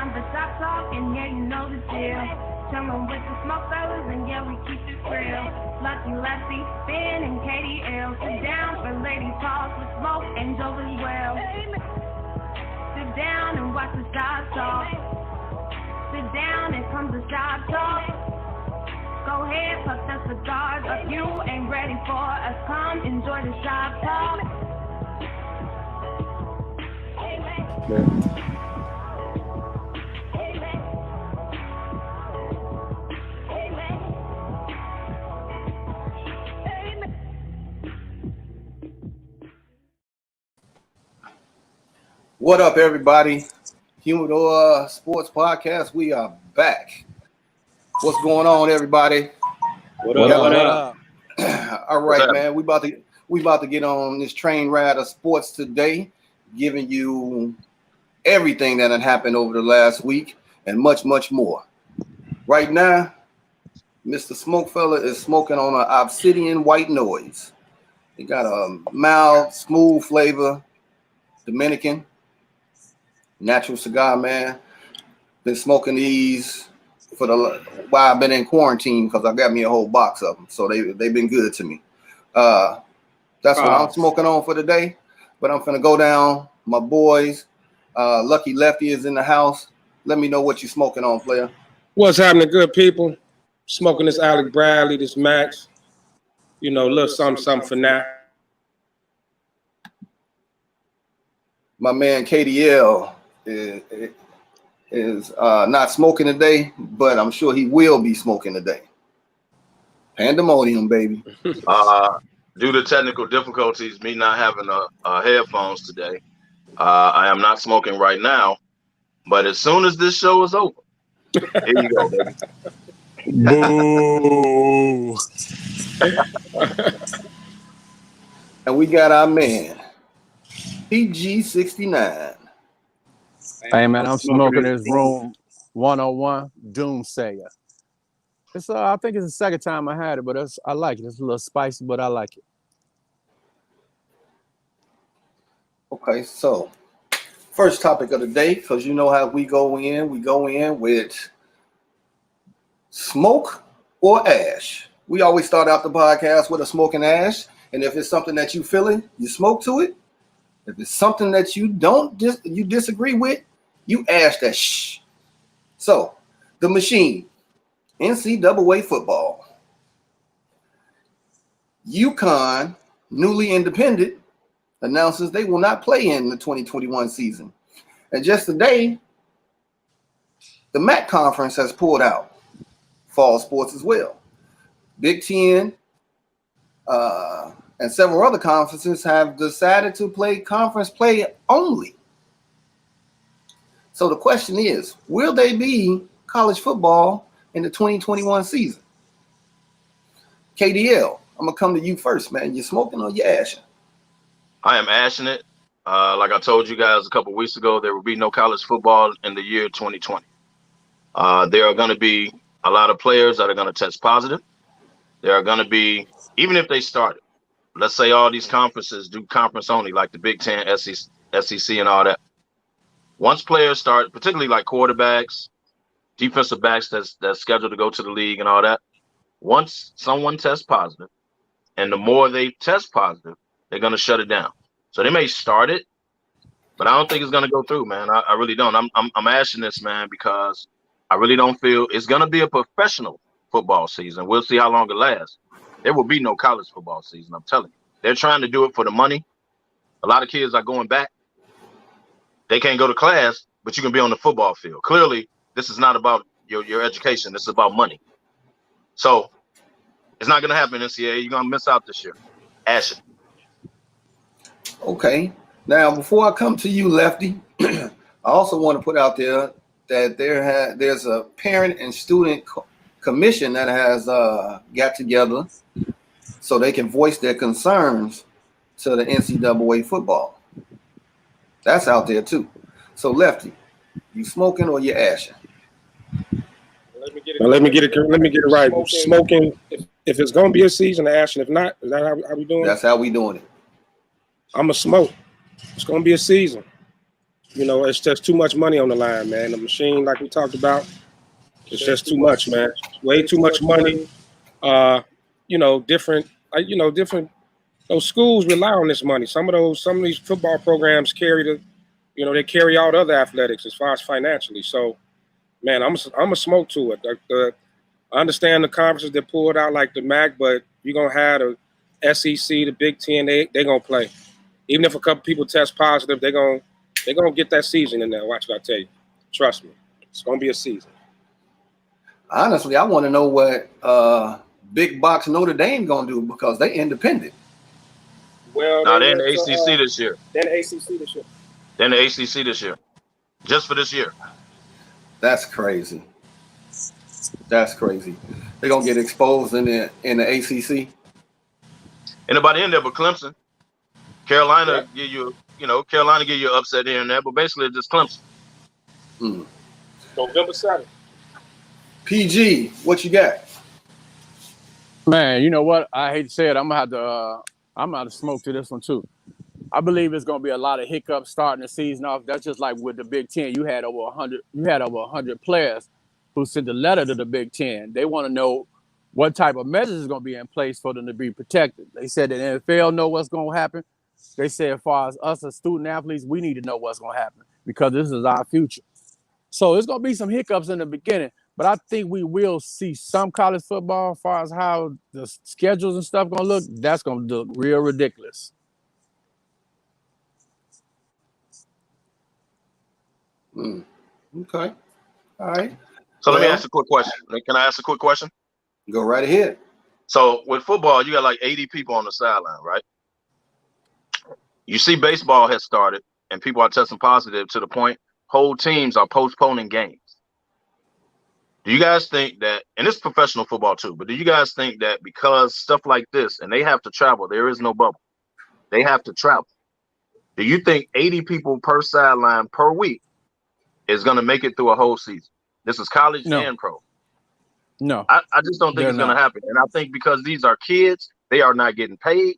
time for shop talk, and yeah, you know the deal. Chillin' with the SmokeFellas, and yeah, we keep it real. Lucky Lefty, Ben, and KDL. Sit down for lady talk with Smoke and Joe as well. Sit down and watch the shop talk. Sit down and come to shop talk. Go ahead, puff the cigars. If you ain't ready for us, come enjoy the shop talk. What up, everybody? Humidor Sports Podcast. We are back. What's going on, everybody? What up? All right, man. We about to get on this train ride of sports today, giving you everything that had happened over the last week and much, much more. Right now, Mr. Smokefella is smoking on an Obsidian White Noise. It got a mild, smooth flavor, Dominican. Natural cigar, man. Been smoking these for while I've been in quarantine because I got me a whole box of them. So they've been good to me. That's what I'm smoking on for today. But I'm finna go down. My boys, Lucky Lefty is in the house. Let me know what you smoking on, player. What's happening, good people? Smoking this Alec Bradley, this Max. You know, a little something for now. My man KDL is not smoking today, but I'm sure he will be smoking today. Pandemonium, baby. Due to technical difficulties, me not having headphones today, I am not smoking right now. But as soon as this show is over, here you go, baby. Boo! And we got our man, PG69. Hey man, I'm smoking this Room 101 Doomsayer. It's I think it's the second time I had it, but I like it. It's a little spicy, but I like it. Okay, so first topic of the day, because you know how we go in. We go in with smoke or ash. We always start out the podcast with a smoke and ash, and if it's something that you feeling, you smoke to it. If it's something that you you disagree with, you ash that shh. So, the machine, NCAA football. UConn, newly independent, announces they will not play in the 2021 season. And just today, the MAC conference has pulled out fall sports as well. Big Ten and several other conferences have decided to play conference play only. So the question is, will they be college football in the 2021 season? KDL, I'm going to come to you first, man. You smoking or you ashing? I am ashing it. Like I told you guys a couple weeks ago, there will be no college football in the year 2020. There are going to be a lot of players that are going to test positive. There are going to be, even if they started, let's say all these conferences do conference only, like the Big Ten, SEC, and all that. Once players start, particularly like quarterbacks, defensive backs that's scheduled to go to the league and all that, once someone tests positive, and the more they test positive, they're going to shut it down. So they may start it, but I don't think it's going to go through, man. I really don't. I'm ashing this, man, because I really don't feel it's going to be a professional football season. We'll see how long it lasts. There will be no college football season, I'm telling you. They're trying to do it for the money. A lot of kids are going back. They can't go to class, but you can be on the football field. Clearly, this is not about your education. This is about money. So it's not going to happen, NCAA. You're going to miss out this year. Ash it. Okay. Now, before I come to you, Lefty, I also want to put out there that there's a parent and student commission that has got together so they can voice their concerns to the NCAA football. That's out there too. So Lefty, you smoking or you ashing? Let me get it right. Smoking, if it's gonna be a season, ashing. If not, is that how we doing? That's how we doing it. I'm a smoke. It's gonna be a season. You know, it's just too much money on the line, man. The machine, like we talked about, it's just too much, man. Way too much money. You know, different. Those schools rely on this money. Some of these football programs carry they carry out other athletics as far as financially. So, man, I'm a smoke to it. I understand the conferences that pulled out like the MAC, but you're gonna have the SEC, the Big Ten. They're gonna play. Even if a couple people test positive, they're gonna get that season in there. Watch what I tell you. Trust me, it's gonna be a season. Honestly, I want to know what Big Box Notre Dame gonna do because they independent. Well, they're in the ACC this year. They're in the ACC this year. They're in the ACC this year, just for this year. That's crazy. That's crazy. They're gonna get exposed in the ACC. Anybody in there but Clemson. Carolina give you an upset here and there, but basically it's just Clemson. November 7th. PG, what you got? Man, you know what? I hate to say it. I'm gonna have to smoke to this one too. I believe it's gonna be a lot of hiccups starting the season off. That's just like with the Big Ten. You had over 100 players who sent a letter to the Big Ten. They want to know what type of measures is going to be in place for them to be protected. They said that the NFL know what's going to happen. They said as far as us as student athletes, we need to know what's going to happen because this is our future. So there's going to be some hiccups in the beginning, but I think we will see some college football as far as how the schedules and stuff going to look. That's going to look real ridiculous. Okay. All right. So let me ask a quick question. Can I ask a quick question? Go right ahead. So with football, you got like 80 people on the sideline, right? You see baseball has started and people are testing positive to the point whole teams are postponing games. Do you guys think that, and it's professional football too, but do you guys think that because stuff like this and they have to travel, there is no bubble, they have to travel. Do you think 80 people per sideline per week is going to make it through a whole season? This is college and pro. No. I just don't think it's going to happen. And I think because these are kids, they are not getting paid.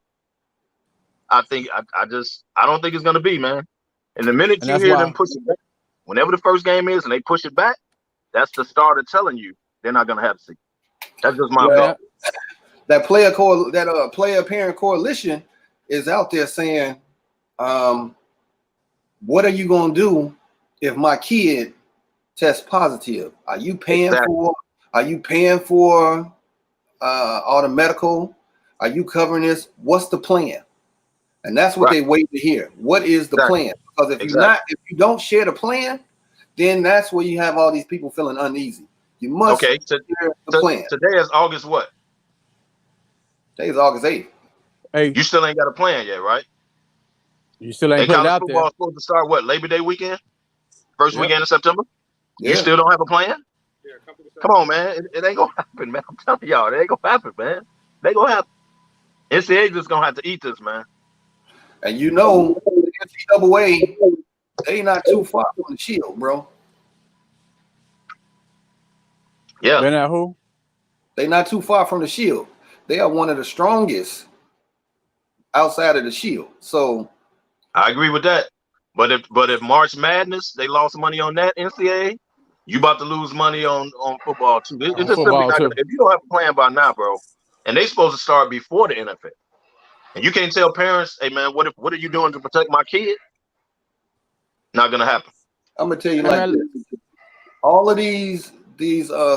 I don't think it's going to be, man. And the minute you hear them push it back, whenever the first game is and they push it back, that's the starter telling you they're not going to have a season. That's just my thought. That player-parent coalition is out there saying, what are you going to do if my kid tests positive? Are you paying for all the medical? Are you covering this? What's the plan? And that's what they wait to hear. What is the plan? Because if you don't share the plan, then that's where you have all these people feeling uneasy. You must share the plan. Today is August what? Today is August 8th. Hey, you still ain't got a plan yet, right? You still ain't put it out there. Football supposed to start what? Labor Day weekend? First weekend of September? Yeah. You still don't have a plan? Come on, man. It ain't gonna happen, man. I'm telling y'all, it ain't gonna happen, man. It ain't gonna happen. NCAA just gonna have to eat this, man. And you know, the NCAA, they not too far from the Shield, bro. Yeah. They're not who? They not too far from the Shield. They are one of the strongest outside of the Shield. So I agree with that. But if March Madness, they lost money on that NCAA, you about to lose money on football too. It's just simply not gonna, if you don't have a plan by now, bro, and they supposed to start before the NFL. And you can't tell parents, hey man, what are you doing to protect my kid? Not gonna happen. I'm gonna tell you like this. All of these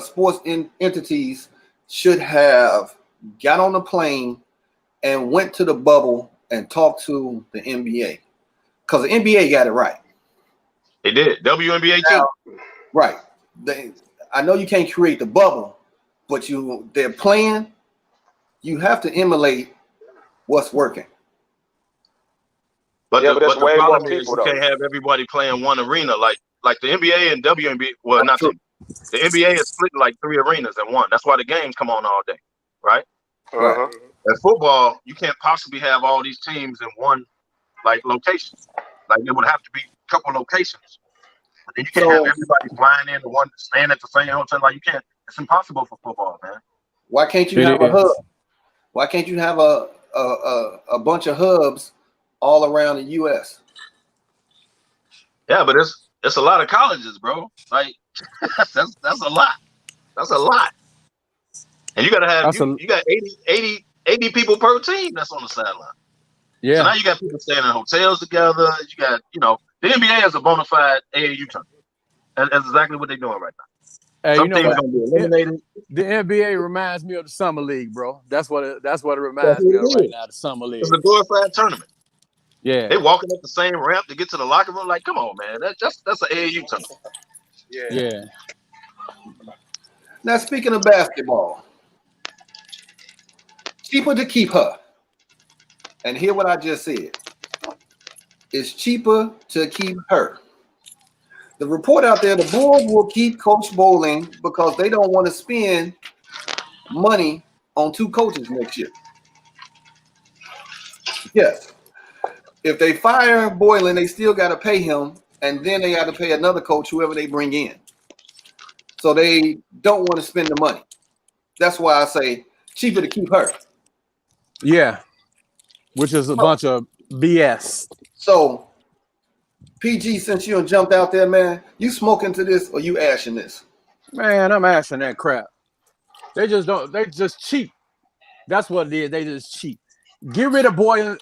sports entities should have got on the plane and went to the bubble and talked to the NBA. Because the NBA got it right. They did. WNBA too. Right. I know you can't create the bubble, but they're playing. You have to emulate what's working. But the problem is you can't have everybody playing one arena like the NBA and WNBA. Well, not the NBA is split like 3 arenas in one. That's why the games come on all day, right? Right. In football, you can't possibly have all these teams in one location. Like there would have to be a couple locations. And then you can't have everybody flying in the one, staying at the same hotel. Like you can't. It's impossible for football, man. Why can't you have a hub? Why can't you have a bunch of hubs all around the U.S.? Yeah, but it's a lot of colleges, bro. Like that's a lot. That's a lot. And you gotta have you got 80 people per team that's on the sideline. Yeah. So now you got people staying in hotels together. You got, the NBA is a bona fide AAU tournament. That's exactly what they're doing right now. Hey, Some you know teams what? gonna be eliminated. The NBA reminds me of the summer league, bro. That's what it reminds me of right now. The summer league. It's a glorified tournament. Yeah. They walking up the same ramp to get to the locker room. Like, come on, man. That's an AAU tournament. Yeah. Now, speaking of basketball, cheaper to keep her. And hear what I just said. It's cheaper to keep her. The report out there, the Bulls will keep Coach Bowling because they don't want to spend money on 2 coaches next year. Yes. If they fire Boylan, they still got to pay him, and then they got to pay another coach, whoever they bring in. So they don't want to spend the money. That's why I say cheaper to keep her. Yeah. Which is a bunch of BS. So, PG, since you jumped out there, man, you smoking to this or you ashing this? Man, I'm ashing that crap. They just cheap. That's what it is. They just cheap. Get rid of Boylan,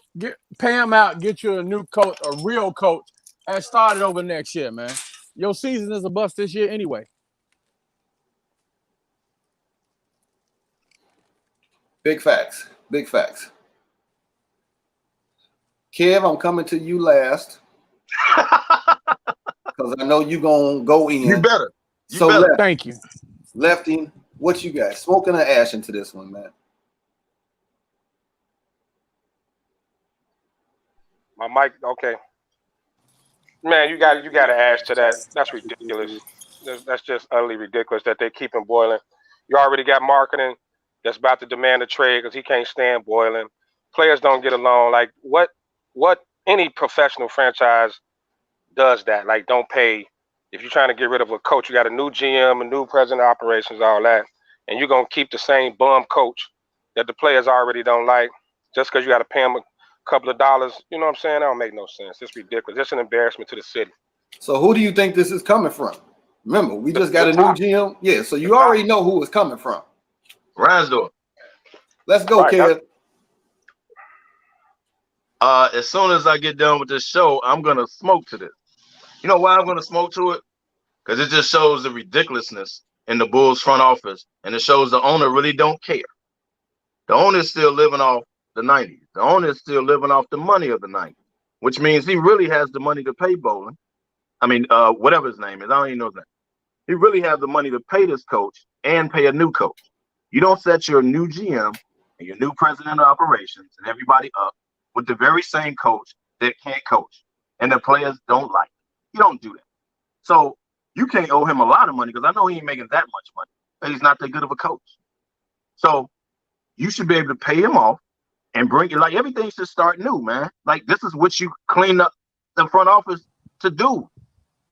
pay him out, get you a new coach, a real coach, and start it over next year, man. Your season is a bust this year anyway. Big facts. Big facts. Kev, I'm coming to you last because I know you're going to go in. You better. Lefty, thank you. Lefty, what you got? Smoking or ashing to this one, man? My mic, okay. Man, you got to ash to that. That's ridiculous. That's just utterly ridiculous that they keep him Boylan. You already got marketing that's about to demand a trade because he can't stand Boylan. Players don't get along. Like what any professional franchise does that? Like don't pay. If you're trying to get rid of a coach, you got a new GM, a new president of operations, all that, and you're gonna keep the same bum coach that the players already don't like just because you got to pay him a couple of dollars. You know what I'm saying? That don't make no sense. It's ridiculous. It's an embarrassment to the city. So who do you think this is coming from? Remember, we just got a new GM. Yeah, so you already know who it's coming from. Reinsdorf. Let's go, Kev. As soon as I get done with this show, I'm gonna smoke to this. You know why I'm gonna smoke to it? Because it just shows the ridiculousness in the Bulls front office, and it shows the owner really don't care. The owner is still living off the 90s. The owner is still living off the money of the 90s, which means he really has the money to pay Bowling. I mean, whatever his name is, I don't even know his name. He really has the money to pay this coach and pay a new coach. You don't set your new GM and your new president of operations and everybody up with the very same coach that can't coach and the players don't like. You don't do that. So you can't owe him a lot of money because I know he ain't making that much money, but he's not that good of a coach. So you should be able to pay him off and bring it. Like everything should start new, man. Like this is what you clean up the front office to do.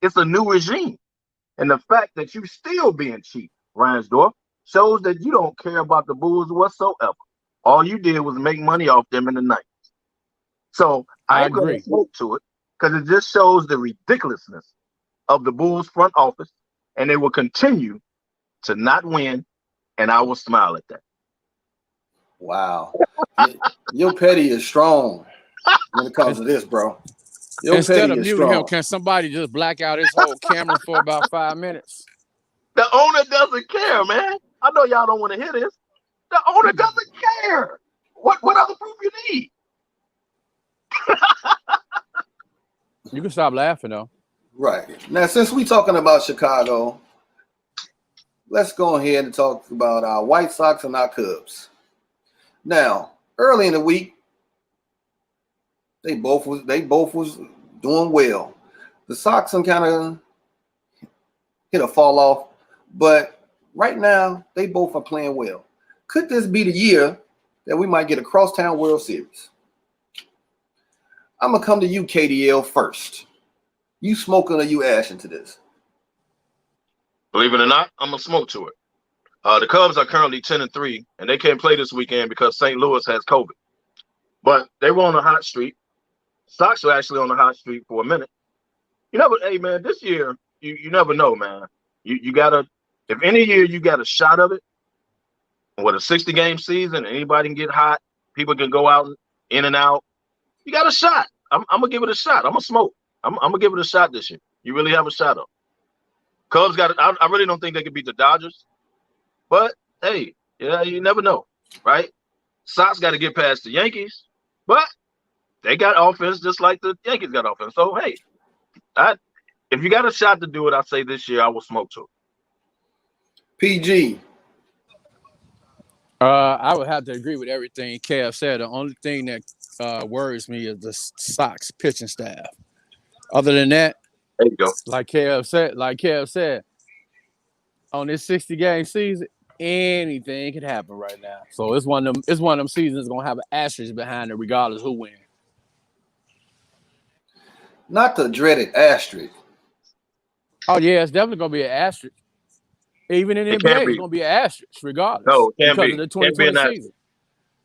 It's a new regime. And the fact that you still being cheap, Reinsdorf, shows that you don't care about the Bulls whatsoever. All you did was make money off them in the 90s. So I agree. Smoke to it because it just shows the ridiculousness of the Bulls front office, and they will continue to not win, and I will smile at that. Wow. Your petty is strong when it comes to this, bro. Instead of muting him, can somebody just black out his whole camera for about 5 minutes? The owner doesn't care, man. I know y'all don't want to hear this. The owner doesn't care. What other proof you need? You can stop laughing, though. Right. Now, since we're talking about Chicago, let's go ahead and talk about our White Sox and our Cubs. Now, early in the week, they both was doing well. The Sox kind of hit a fall off, but right now they both are playing well. Could this be the year that we might get a crosstown World Series? I'm gonna come to you, KDL, first. You smoking or you ashing to this? Believe it or not, I'm gonna smoke to it. The Cubs are currently 10-3, and they can't play this weekend because St. Louis has COVID. But they were on a hot streak. Sox were actually on a hot streak for a minute. You never, hey man, this year you never know, man. You gotta, if any year you got a shot of it, with a 60-game season, anybody can get hot. People can go out in and out. You got a shot. I'm gonna give it a shot. I'm gonna smoke. I'm gonna give it a shot this year. You really have a shot of. Cubs got it. I really don't think they can beat the Dodgers, but hey, yeah, you never know, right? Sox got to get past the Yankees, but they got offense just like the Yankees got offense. So hey, if you got a shot to do it, I say this year I will smoke too. PG. I would have to agree with everything Kev said. The only thing that worries me is the Sox pitching staff. Other than that, there you go. Like Kev said, on this 60-game season, anything could happen right now. So it's one of them seasons that's gonna have an asterisk behind it, regardless who wins. Not the dreaded asterisk. Oh yeah, it's definitely gonna be an asterisk. Even in the NBA, it's gonna be an asterisk, regardless. No, it can't because be. of the 2020 season.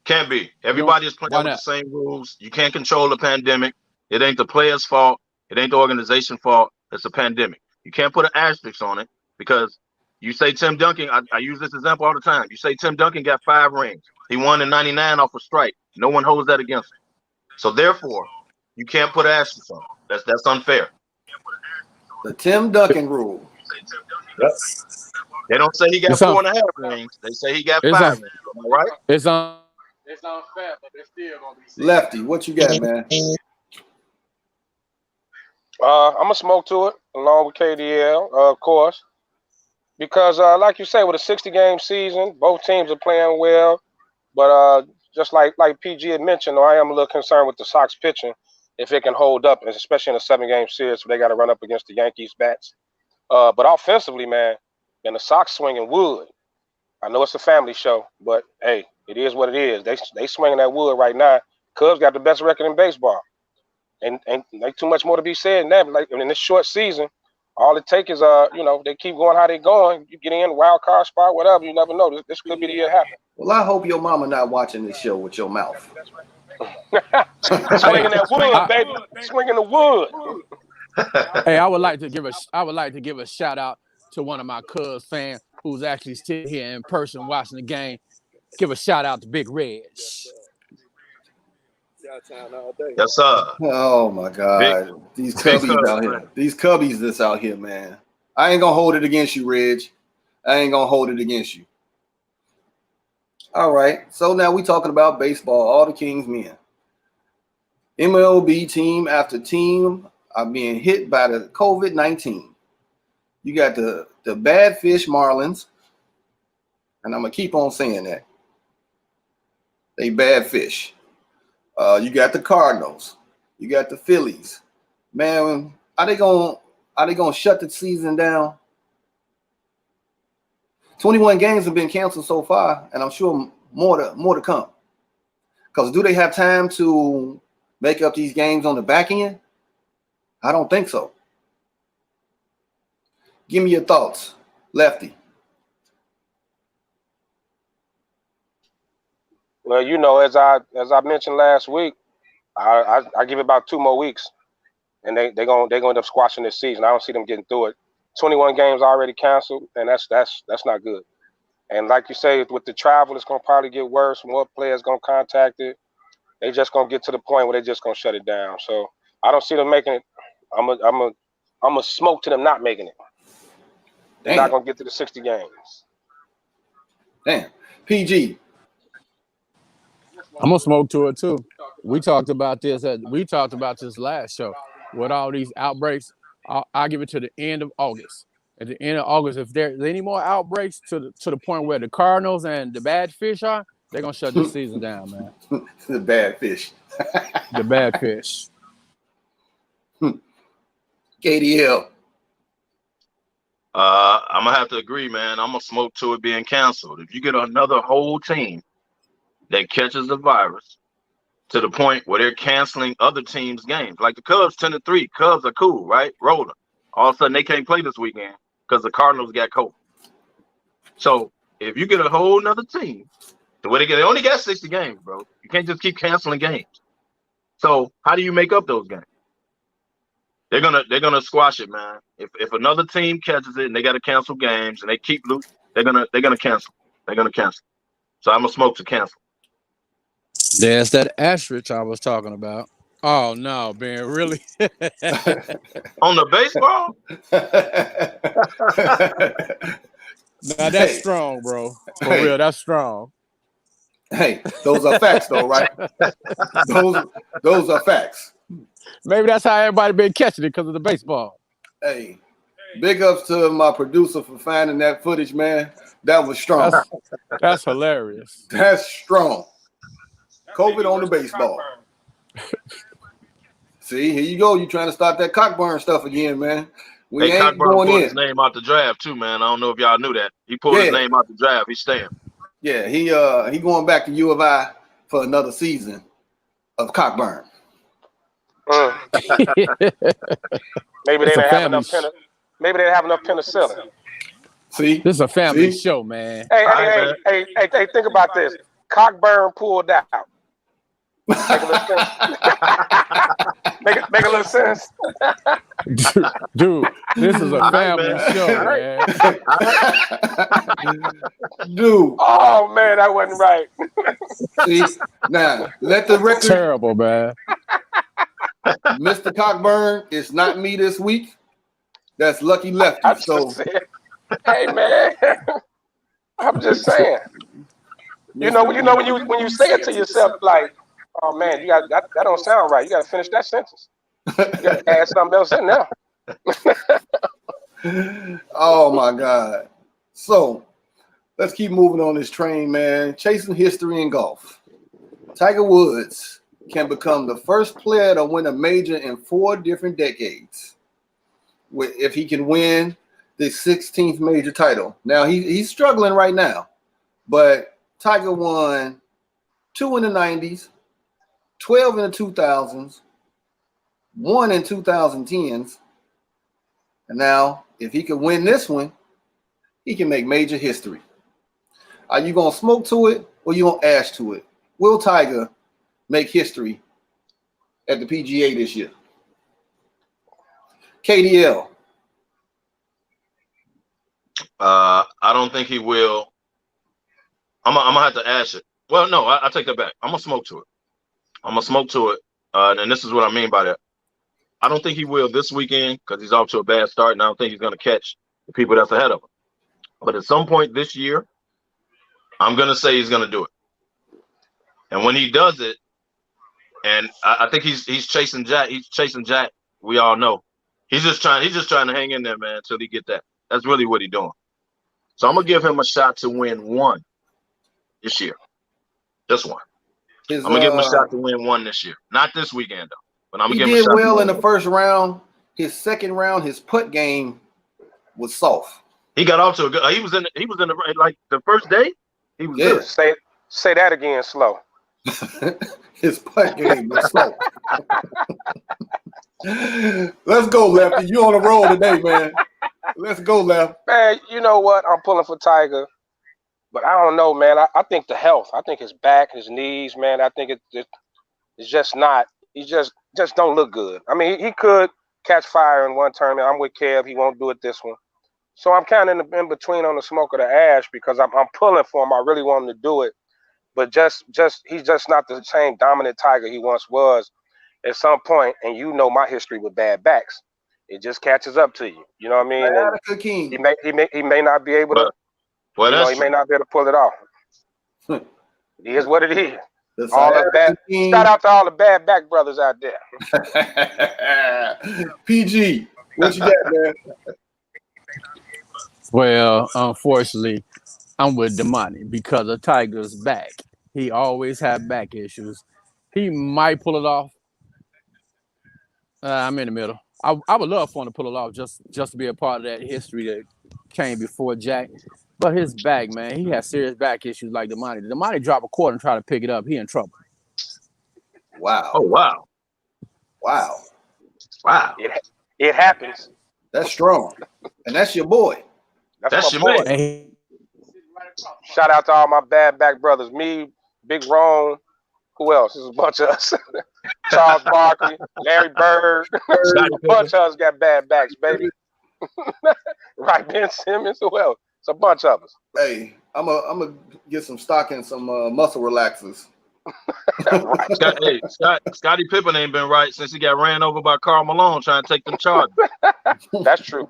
Can't be. Everybody is playing with the same rules. You can't control the pandemic. It ain't the players' fault. It ain't the organization's fault. It's a pandemic. You can't put an asterisk on it because you say Tim Duncan. I use this example all the time. You say Tim Duncan got 5 rings. He won in '99 off a strike. No one holds that against him. So therefore, you can't put an asterisk on it. That's unfair. The Tim Duncan rule. Yep. They don't say he got 4.5 rings. They say he got 5 rings. Am I right? It's unfair, but they're still gonna be. Lefty, what you got, man? I'm gonna smoke to it along with KDL, of course, because like you say, with a 60-game season, both teams are playing well. But just like PG had mentioned, I am a little concerned with the Sox pitching if it can hold up, especially in a 7-game series where they got to run up against the Yankees bats. But offensively, man, and the Sox swinging wood. I know it's a family show, but hey, it is what it is. They swinging that wood right now. Cubs got the best record in baseball. And like too much more to be said than that. Like in this short season, all it takes is they keep going how they going. You get in wild card spot, whatever. You never know. This could be the year it happens. Well, I hope your mama not watching this show with your mouth. Swinging that wood, baby. Swinging the wood. Hey, I would like to give a shout out to one of my Cubs fans who's actually sitting here in person watching the game. Give a shout out to Big Reg. Yes, sir. Oh my God, these Cubbies out here. These Cubbies that's out here, man. I ain't gonna hold it against you, Reg. I ain't gonna hold it against you. All right. So now we talking about baseball. All the Kings men. MLB team after team are being hit by the COVID-19. You got the bad fish Marlins, and I'm gonna keep on saying that. They bad fish. You got the Cardinals. You got the Phillies. Man, are they gonna shut the season down? 21 games have been canceled so far, and I'm sure more to come. Because do they have time to make up these games on the back end? I don't think so. Give me your thoughts, Lefty. Well, as I mentioned last week, I give it about 2 more weeks, and they're gonna end up squashing this season. I don't see them getting through it. 21 games already canceled, and that's not good. And like you say, with the travel, it's gonna probably get worse. More players gonna contact it. They just gonna get to the point where they just gonna shut it down. So I don't see them making it. I'm a smoke to them not making it. They're not gonna get to the 60 games. Damn. PG. I'm gonna smoke to it too. We talked about this last show. With all these outbreaks, I'll give it to the end of August. At the end of August, if there's any more outbreaks to the point where the Cardinals and the bad fish are, they're gonna shut this season down, man. The bad fish. The bad fish. KDL. I'm gonna have to agree, man. I'm gonna smoke to it being canceled. If you get another whole team that catches the virus to the point where they're canceling other teams' games, like the Cubs 10-3. Cubs are cool, right? Rolling. All of a sudden they can't play this weekend because the Cardinals got COVID. So if you get a whole nother team, the way they only got 60 games, bro. You can't just keep canceling games. So how do you make up those games? they're gonna squash it, man. If another team catches it and they got to cancel games and they keep loose, they're gonna cancel. They're gonna cancel. So I'm gonna smoke to cancel. There's that asterisk I was talking about. Oh no, man, really? On the baseball? Now that's strong, bro. For real, that's strong. Hey, those are facts, though, right? Those are facts. Maybe that's how everybody been catching it because of the baseball. Hey, big ups to my producer for finding that footage, man. That was strong. That's hilarious. That's strong. COVID on the baseball. See, here you go. You trying to start that cockburn stuff again, man. We Hey, ain't Cockburn going pulled in. his name out the draft too, man. I don't know if y'all knew that. He pulled his name out the draft. He's staying. Yeah, he going back to U of I for another season of cockburn. Maybe they didn't have enough maybe they didn't have enough penicillin. See, this is a family show, man. Hey, think about this. Cockburn pulled out. Make a little sense. Dude, this is a family show, man. Dude. Oh man, that wasn't right. See, now let the record. Terrible, man. Mr. Cockburn, it's not me this week. That's Lucky Lefty. Hey man, I'm just saying. You know when you say it to yourself, like, oh man, you got that don't sound right. You got to finish that sentence. You got to add something else in there. Oh my God. So let's keep moving on this train, man. Chasing history in golf. Tiger Woods can become the first player to win a major in 4 different decades. If he can win the 16th major title. Now he's struggling right now, but Tiger won 2 in the 90s, 12 in the 2000s, 1 in 2010s, and now if he can win this one, he can make major history. Are you gonna smoke to it or you gonna ash to it? Will Tiger make history at the PGA this year? KDL. I don't think he will. I'm gonna have to ash it. Well, no, I take that back. I'm gonna smoke to it. And this is what I mean by that. I don't think he will this weekend because he's off to a bad start, and I don't think he's gonna catch the people that's ahead of him. But at some point this year, I'm gonna say he's gonna do it. And when he does it, and I think he's chasing Jack. He's chasing Jack. We all know. He's just trying to hang in there, man, until he get that. That's really what he's doing. So I'm gonna give him a shot to win 1 this year. Just 1. I'm gonna give him a shot to win 1 this year. Not this weekend though. But I'm gonna give him a shot. He did well in the first round. His second round, his putt game was soft. He got off to a good. He was in the like the first day. He was good. Say that again, slow. His putt game was soft. Let's go, Lefty. You on the roll today, man. Let's go, Left. Man, you know what? I'm pulling for Tiger, but I don't know, man. I think the health. I think his back, his knees, man. I think it's just not. He just don't look good. I mean, he could catch fire in one tournament. I'm with Kev. He won't do it this one. So I'm kind of in between on the smoke or the ash because I'm pulling for him. I really want him to do it, but he's just not the same dominant Tiger he once was. At some point, and you know my history with bad backs, it just catches up to you. You know what I mean? He may not be able to. Well, he may not be able to pull it off. It is what it is. Shout out to all the bad back brothers out there. PG, what you got, man? Well, unfortunately, I'm with Damani because of Tiger's back. He always had back issues. He might pull it off. I'm in the middle. I would love for him to pull it off just to be a part of that history that came before Jack. But his back, man, he has serious back issues like Damani. Damani drop a quarter and try to pick it up. He in trouble. Wow. Oh, wow. Wow. Wow. It happens. That's strong. And that's your boy. That's your boy. man. Shout out to all my bad back brothers. Me, Big Ron, Who else? There's a bunch of us. Charles Barkley, Larry Bird. A bunch of us got bad backs, baby. Right, Ben Simmons. Who else? It's a bunch of us. Hey, I'm a get some stock in some muscle relaxers. Right. Scottie Pippen ain't been right since he got ran over by Karl Malone trying to take them charges. That's true.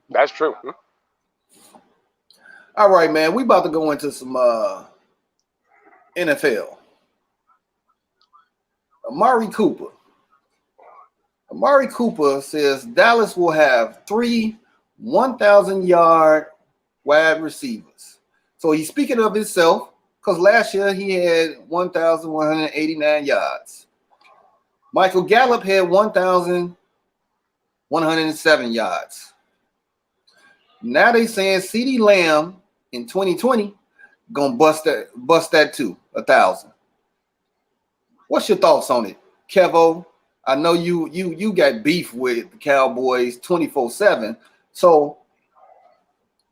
That's true. All right, man. We about to go into some NFL. Amari Cooper says Dallas will have 3 1,000-yard wide receivers. So he's speaking of himself because last year he had 1,189 yards. Michael Gallup had 1,107 yards. Now they saying CeeDee Lamb in 2020 gonna bust that too, 1,000. What's your thoughts on it, Kevo? I know you got beef with the Cowboys 24/7, so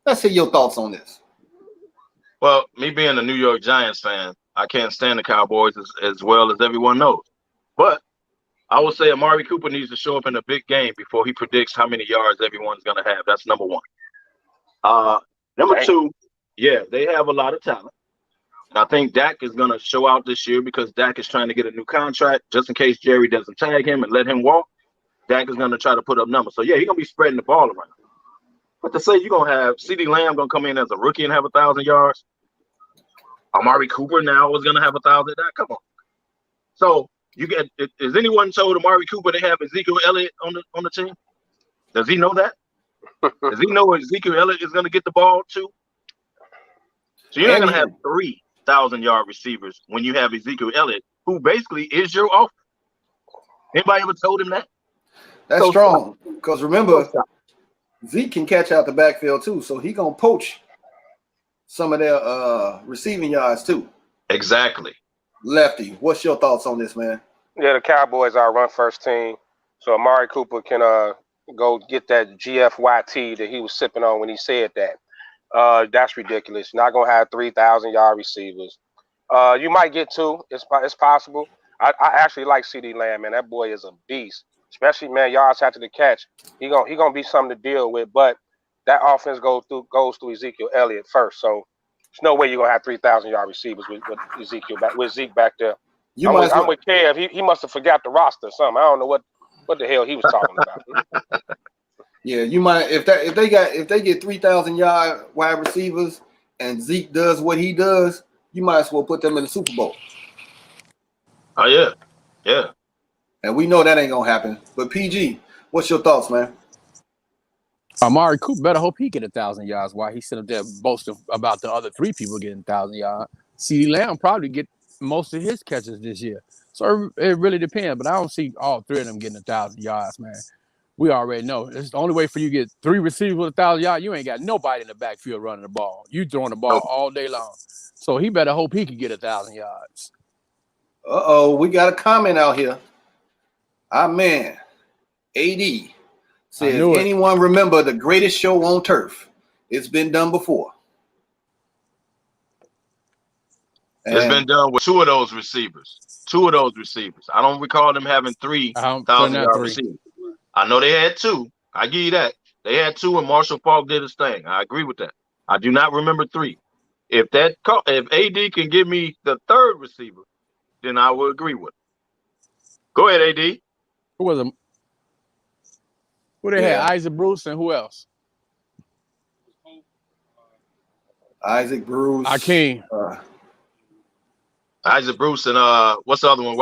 let's hear your thoughts on this. Well, me being a New York Giants fan, I can't stand the Cowboys as well as everyone knows. But I will say Amari Cooper needs to show up in a big game before he predicts how many yards everyone's going to have. That's number one. Number two, yeah, they have a lot of talent. And I think Dak is going to show out this year because Dak is trying to get a new contract just in case Jerry doesn't tag him and let him walk. Dak is going to try to put up numbers. So, yeah, he's going to be spreading the ball around. But to say you're going to have CeeDee Lamb going to come in as a rookie and have 1,000 yards, Amari Cooper now is going to have 1,000. Come on. So, is anyone told Amari Cooper to have Ezekiel Elliott on the team? Does he know that? Does he know Ezekiel Elliott is going to get the ball too? So you're not going to have 3,000-yard receivers when you have Ezekiel Elliott, who basically is your offense. Anybody ever told him that? That's strong. Because remember, Zeke can catch out the backfield too, so he going to poach some of their receiving yards too. Exactly. Lefty, what's your thoughts on this, man? Yeah, the Cowboys are a run-first team, so Amari Cooper can go get that GFYT that he was sipping on when he said that. That's ridiculous. You're not going to have 3,000-yard receivers. You might get 2. It's possible. I actually like CeeDee Lamb, man. That boy is a beast, especially, man, yards after the catch. He gonna be something to deal with, but that offense goes through Ezekiel Elliott first, so there's no way you're going to have 3,000-yard receivers with Zeke back there. I'm with Kev. He must have forgot the roster or something. I don't know what the hell he was talking about. Yeah, you might if they get 3,000-yard wide receivers and Zeke does what he does, you might as well put them in the Super Bowl. Oh yeah. And we know that ain't gonna happen. But PG, what's your thoughts, man? Amari Cooper better hope he get 1,000 yards while he's sitting there boasting about the other 3 people getting 1,000 yards. CeeDee Lamb probably get most of his catches this year. So it really depends, but I don't see all 3 of them getting 1,000 yards, man. We already know. It's the only way for you to get 3 receivers with 1,000 yards. You ain't got nobody in the backfield running the ball. You throwing the ball all day long. So he better hope he can get 1,000 yards. We got a comment out here. Our man, AD, says, anyone remember the greatest show on turf? It's been done before. It's been done with 2 of those receivers. 2 of those receivers. I don't recall them having 3,000-yard receivers. I know they had 2. I give you that. They had 2, and Marshall Faulk did his thing. I agree with that. I do not remember 3. If AD can give me the 3rd receiver, then I will agree with it. Go ahead, AD. Who was them? Who they had? Isaac Bruce and who else? Isaac Bruce. Akeem. Isaac Bruce and what's the other one?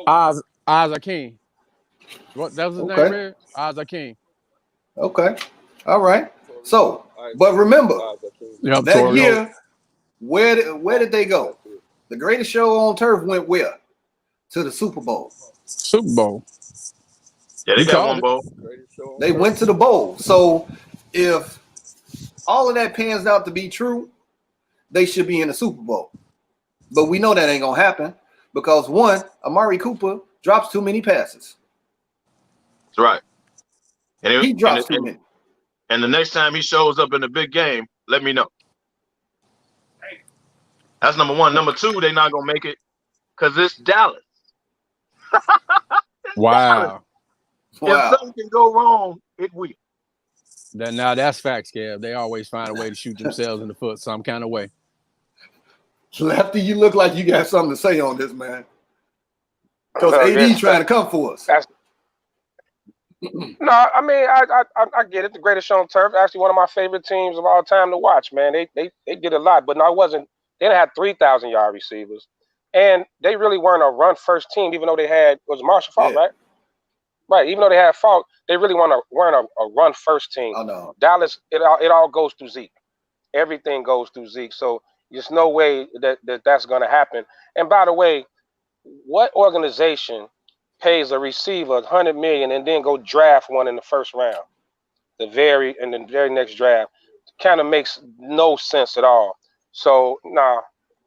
Isaac Akeem. What that was his name, man? Isaac Akeem. Okay. All right. So, but remember, that year, where did they go? The greatest show on turf went where? To the Super Bowl. Super Bowl. Yeah, they got one bowl. They went to the bowl. So if all of that pans out to be true, they should be in the Super Bowl. But we know that ain't gonna happen because one, Amari Cooper drops too many passes. That's right. And he drops too many. And the next time he shows up in the big game, let me know. That's number 1. Number 2, they're not gonna make it because it's Dallas. Wow. If something can go wrong, it will. Now that's facts, Kev. They always find a way to shoot themselves in the foot some kind of way. Lefty, you look like you got something to say on this, man. Because AD trying to come for us. No, I mean, I get it. The greatest show on turf. Actually, one of my favorite teams of all time to watch, man. They did a lot, but no, it wasn't. They didn't have 3,000-yard receivers, and they really weren't a run-first team, even though they had was Marshall Faulk, right? Right. Even though they had Faulk, they really weren't a run-first team. Oh no, Dallas, it all goes through Zeke. Everything goes through Zeke. So there's no way that's going to happen. And by the way, what organization pays a receiver $100 million and then go draft one in the first round, the very next draft? Kind of makes no sense at all. So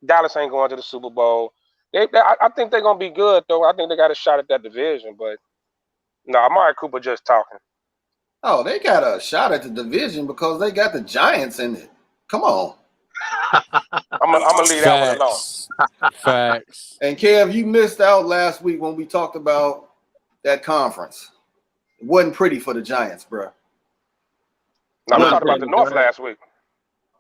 Dallas ain't going to the Super Bowl. I think they're gonna be good though. I think they got a shot at that division, but Amari Cooper just talking. Oh, they got a shot at the division because they got the Giants in it. Come on. I'm gonna leave that one alone. Facts. And Kev, you missed out last week when we talked about that conference. It wasn't pretty for the Giants, bro. We talked about the North last week.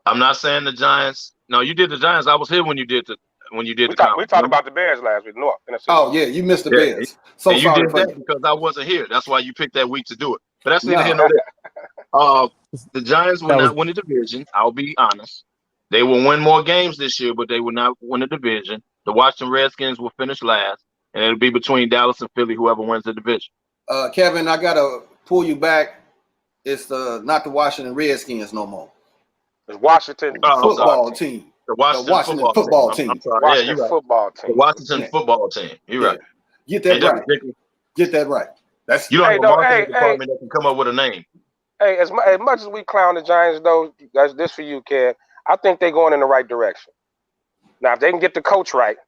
I'm not saying the Giants. No, you did the Giants. I was here when you did the conference. We talked about the Bears last week, North. Oh yeah, you missed the Bears. So and you sorry did that because I wasn't here. That's why you picked that week to do it. But that's neither here nor there. The Giants will not win the division. I'll be honest. They will win more games this year, but they will not win the division. The Washington Redskins will finish last, and it'll be between Dallas and Philly, whoever wins the division. Kevin, I gotta pull you back. It's not the Washington Redskins no more. It's Washington football team. The Washington football team. Washington football team. The Washington football team. You're right. Get that right. Get that right. You don't have a marketing department that can come up with a name. Hey, as much as we clown the Giants, though, that's this for you, Kev. I think they're going in the right direction. Now, if they can get the coach right,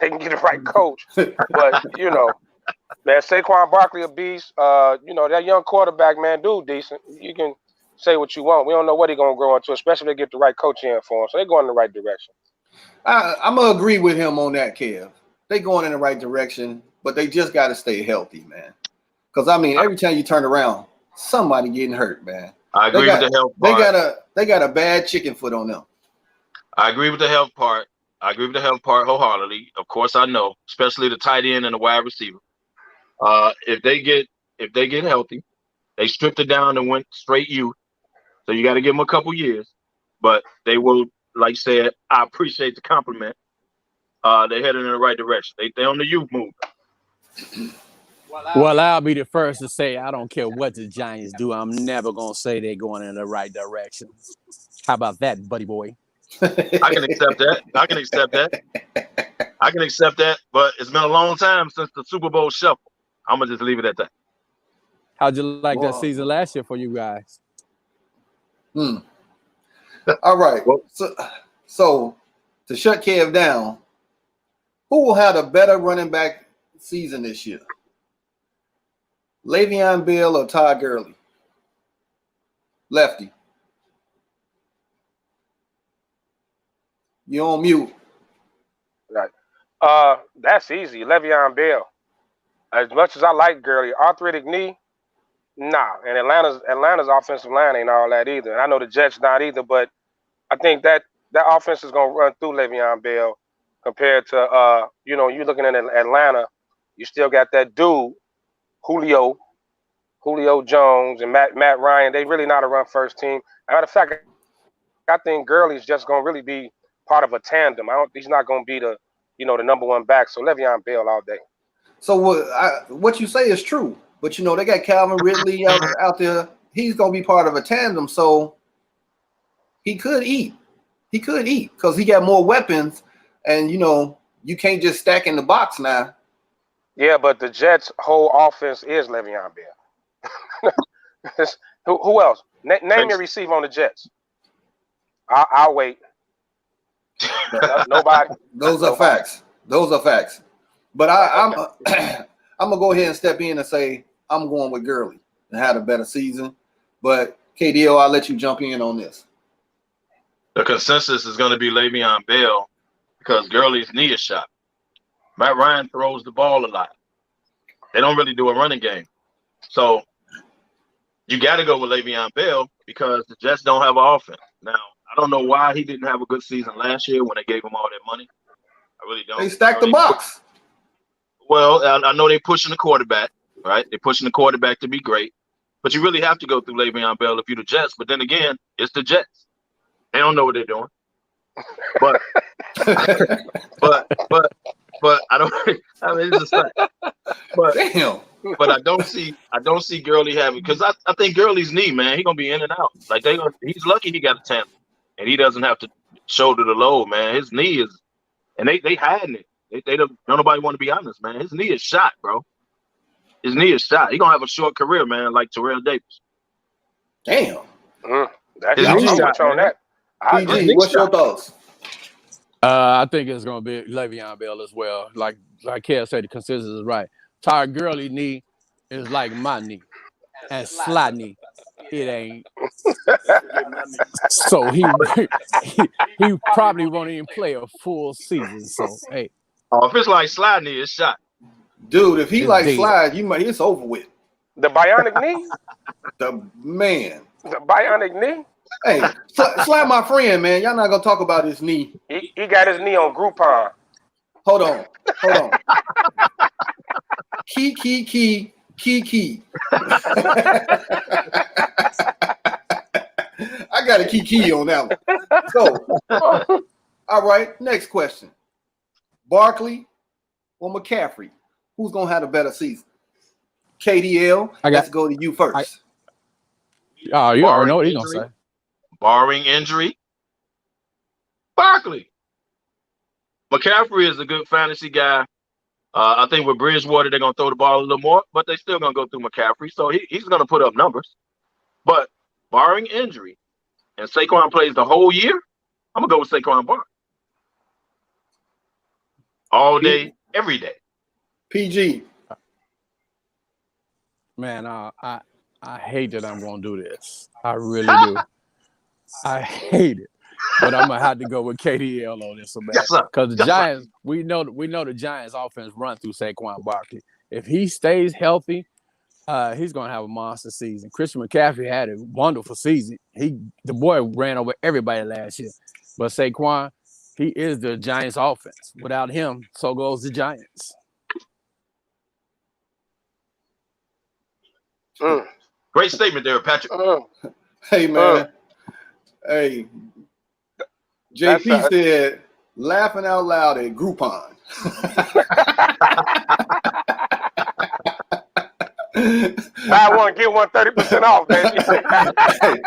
they can get the right coach. But man, Saquon Barkley a beast. That young quarterback, man, dude, decent. You can say what you want. We don't know what he's gonna grow into, especially if they get the right coach in for him. So they're going in the right direction. I'm gonna agree with him on that, Kev. They're going in the right direction, but they just got to stay healthy, man. Because I mean, every time you turn around, somebody getting hurt, man. I agree with the health part. They got a bad chicken foot on them. I agree with the health part. Wholeheartedly. Of course, I know, especially the tight end and the wide receiver. If they get healthy, they stripped it down and went straight youth. So you got to give them a couple years, but they will, like I said, I appreciate the compliment. They're headed in the right direction. They on the youth movement. Well, I'll be the first to say I don't care what the Giants do. I'm never gonna say they're going in the right direction. How about that, buddy boy? I can accept that. I can accept that. But it's been a long time since the Super Bowl shuffle. I'm gonna just leave it at that. How'd you like that season last year for you guys? All right. So to shut Kev down, who will have a better running back season this year? Le'Veon Bell or Todd Gurley? Lefty. You're on mute. Right. That's easy. Le'Veon Bell. As much as I like Gurley, arthritic knee, nah. And Atlanta's offensive line ain't all that either. And I know the Jets not either, but I think that offense is gonna run through Le'Veon Bell compared to you're looking at Atlanta, you still got that dude, Julio Jones and Matt Ryan. They really not a run first team. Matter of fact, I think Gurley's just gonna really be part of a tandem. He's not gonna be the number one back. So Le'Veon Bell all day. So what you say is true, but they got Calvin Ridley out there. He's gonna be part of a tandem, so he could eat. He could eat because he got more weapons, and you can't just stack in the box now. Yeah, but the Jets' whole offense is Le'Veon Bell. Who else? Name your receiver on the Jets. I'll wait. Nobody. Those are facts. But I'm gonna go ahead and step in and say I'm going with Gurley and had a better season. But KDO, I'll let you jump in on this. The consensus is going to be Le'Veon Bell because Gurley's knee is shot. Matt Ryan throws the ball a lot. They don't really do a running game. So you got to go with Le'Veon Bell because the Jets don't have an offense. Now, I don't know why he didn't have a good season last year when they gave him all that money. I really don't. They stacked the box. Well, I know they're pushing the quarterback, right? They're pushing the quarterback to be great. But you really have to go through Le'Veon Bell if you're the Jets. But then again, it's the Jets. They don't know what they're doing. But but I don't. I mean, it's just like, but Damn. But I don't see Gurley having, because I think Gurley's knee, man, he's gonna be in and out. Like he's lucky he got a tandem and he doesn't have to shoulder the load, man. His knee is, and they hiding it. They don't nobody want to be honest, man. His knee is shot, bro. His knee is shot. He's gonna have a short career, man, like Terrell Davis. Damn. That's how much on that. PG, what's your thoughts? I think it's gonna be Le'Veon Bell as well. Like Kev said, the consensus is right. Todd Gurley knee is like my knee, and Sly knee, it ain't. So he probably won't even play a full season. So hey, if it's like Sly knee, it's shot. Dude, if he like Slide, it's over with. The bionic knee? The man. The bionic knee? Hey, Slide my friend, man. Y'all not gonna talk about his knee. He got his knee on Groupon. Hold on. Key. I got a key on that one. So, all right, next question. Barkley or McCaffrey? Who's going to have a better season? KDL, let's go to you first. You already know what he's going to say. Barring injury, Barkley. McCaffrey is a good fantasy guy. I think with Bridgewater, they're going to throw the ball a little more, but they're still going to go through McCaffrey. So he's going to put up numbers. But barring injury, and Saquon plays the whole year, I'm going to go with Saquon Barkley. All day, every day. PG. Man, I hate that I'm going to do this. I really do. I hate it. But I'm gonna have to go with KDL on this one, man. Because the Giants, we know the Giants' offense run through Saquon Barkley. If he stays healthy, he's gonna have a monster season. Christian McCaffrey had a wonderful season. The boy ran over everybody last year. But Saquon, he is the Giants' offense. Without him, so goes the Giants. Great statement there, Patrick. Hey, man. Hey. JP said, laughing out loud at Groupon. Buy one, get one 30% off, baby. Hey,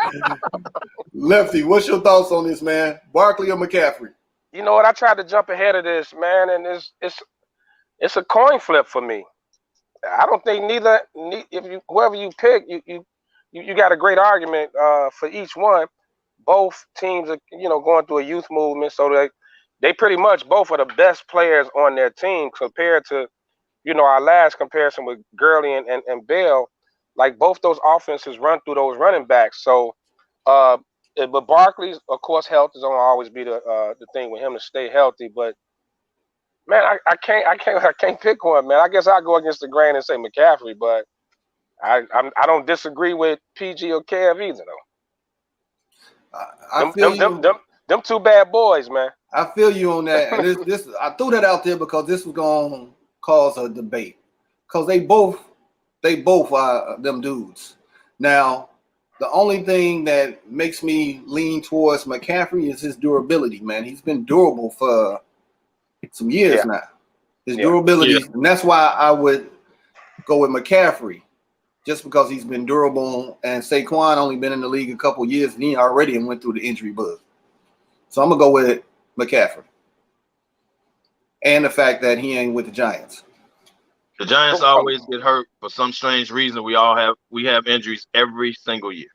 Lefty, what's your thoughts on this, man? Barkley or McCaffrey? You know what? I tried to jump ahead of this, man, and it's a coin flip for me. I don't think whoever you pick, you got a great argument for each one. Both teams are, going through a youth movement, so they pretty much both are the best players on their team compared to, our last comparison with Gurley and Bell. Like both those offenses run through those running backs. So, but Barkley's, of course, health is going to always be the thing with him to stay healthy. But man, I can't pick one, man. I guess I'll go against the grain and say McCaffrey, but I don't disagree with PG or Kev either, though. Them two bad boys, man. I feel you on that. And this I threw that out there because this was going to cause a debate. Because they both are them dudes. Now, the only thing that makes me lean towards McCaffrey is his durability, man. He's been durable for some years now. His durability, and that's why I would go with McCaffrey. Just because he's been durable, and Saquon only been in the league a couple years, and he already went through the injury bug. So I'm gonna go with McCaffrey, and the fact that he ain't with the Giants. The Giants always get hurt for some strange reason. We have injuries every single year.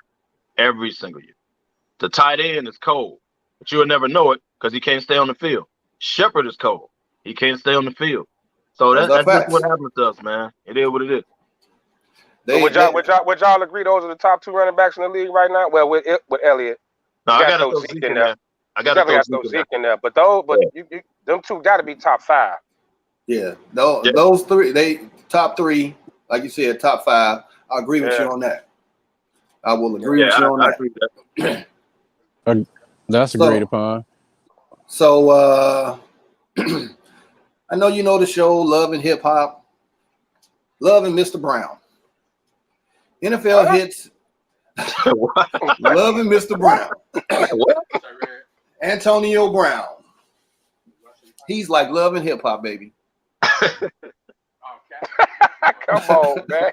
The tight end is cold, but you'll never know it because he can't stay on the field. Shepard is cold; he can't stay on the field. So that's just what happens to us, man. It is what it is. Would y'all agree those are the top two running backs in the league right now? Well, with Elliott, no, I got to throw Zeke in there. But them two got to be top 5. Yeah, those three, they top three, like you said, top five. I agree with you on that. I will agree with you on that. Agree with that. That's agreed upon. So I know you know the show, Love and Hip Hop, Love and Mr. Brown. NFL hits Love and Mr. Brown. Antonio Brown. He's like Love and Hip Hop, baby. Come on, man.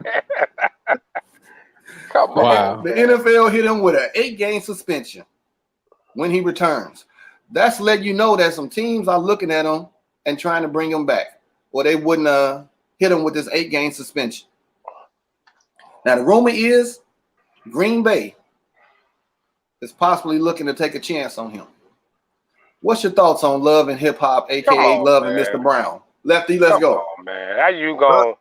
Come on. Wow. The NFL hit him with an 8-game suspension when he returns. That's letting you know that some teams are looking at him and trying to bring him back, or they wouldn't hit him with this 8-game suspension. Now, the rumor is Green Bay is possibly looking to take a chance on him. What's your thoughts on Love and Hip Hop, a.k.a. Love and Mr. Brown? Lefty, let's go. Come on, man. How you going?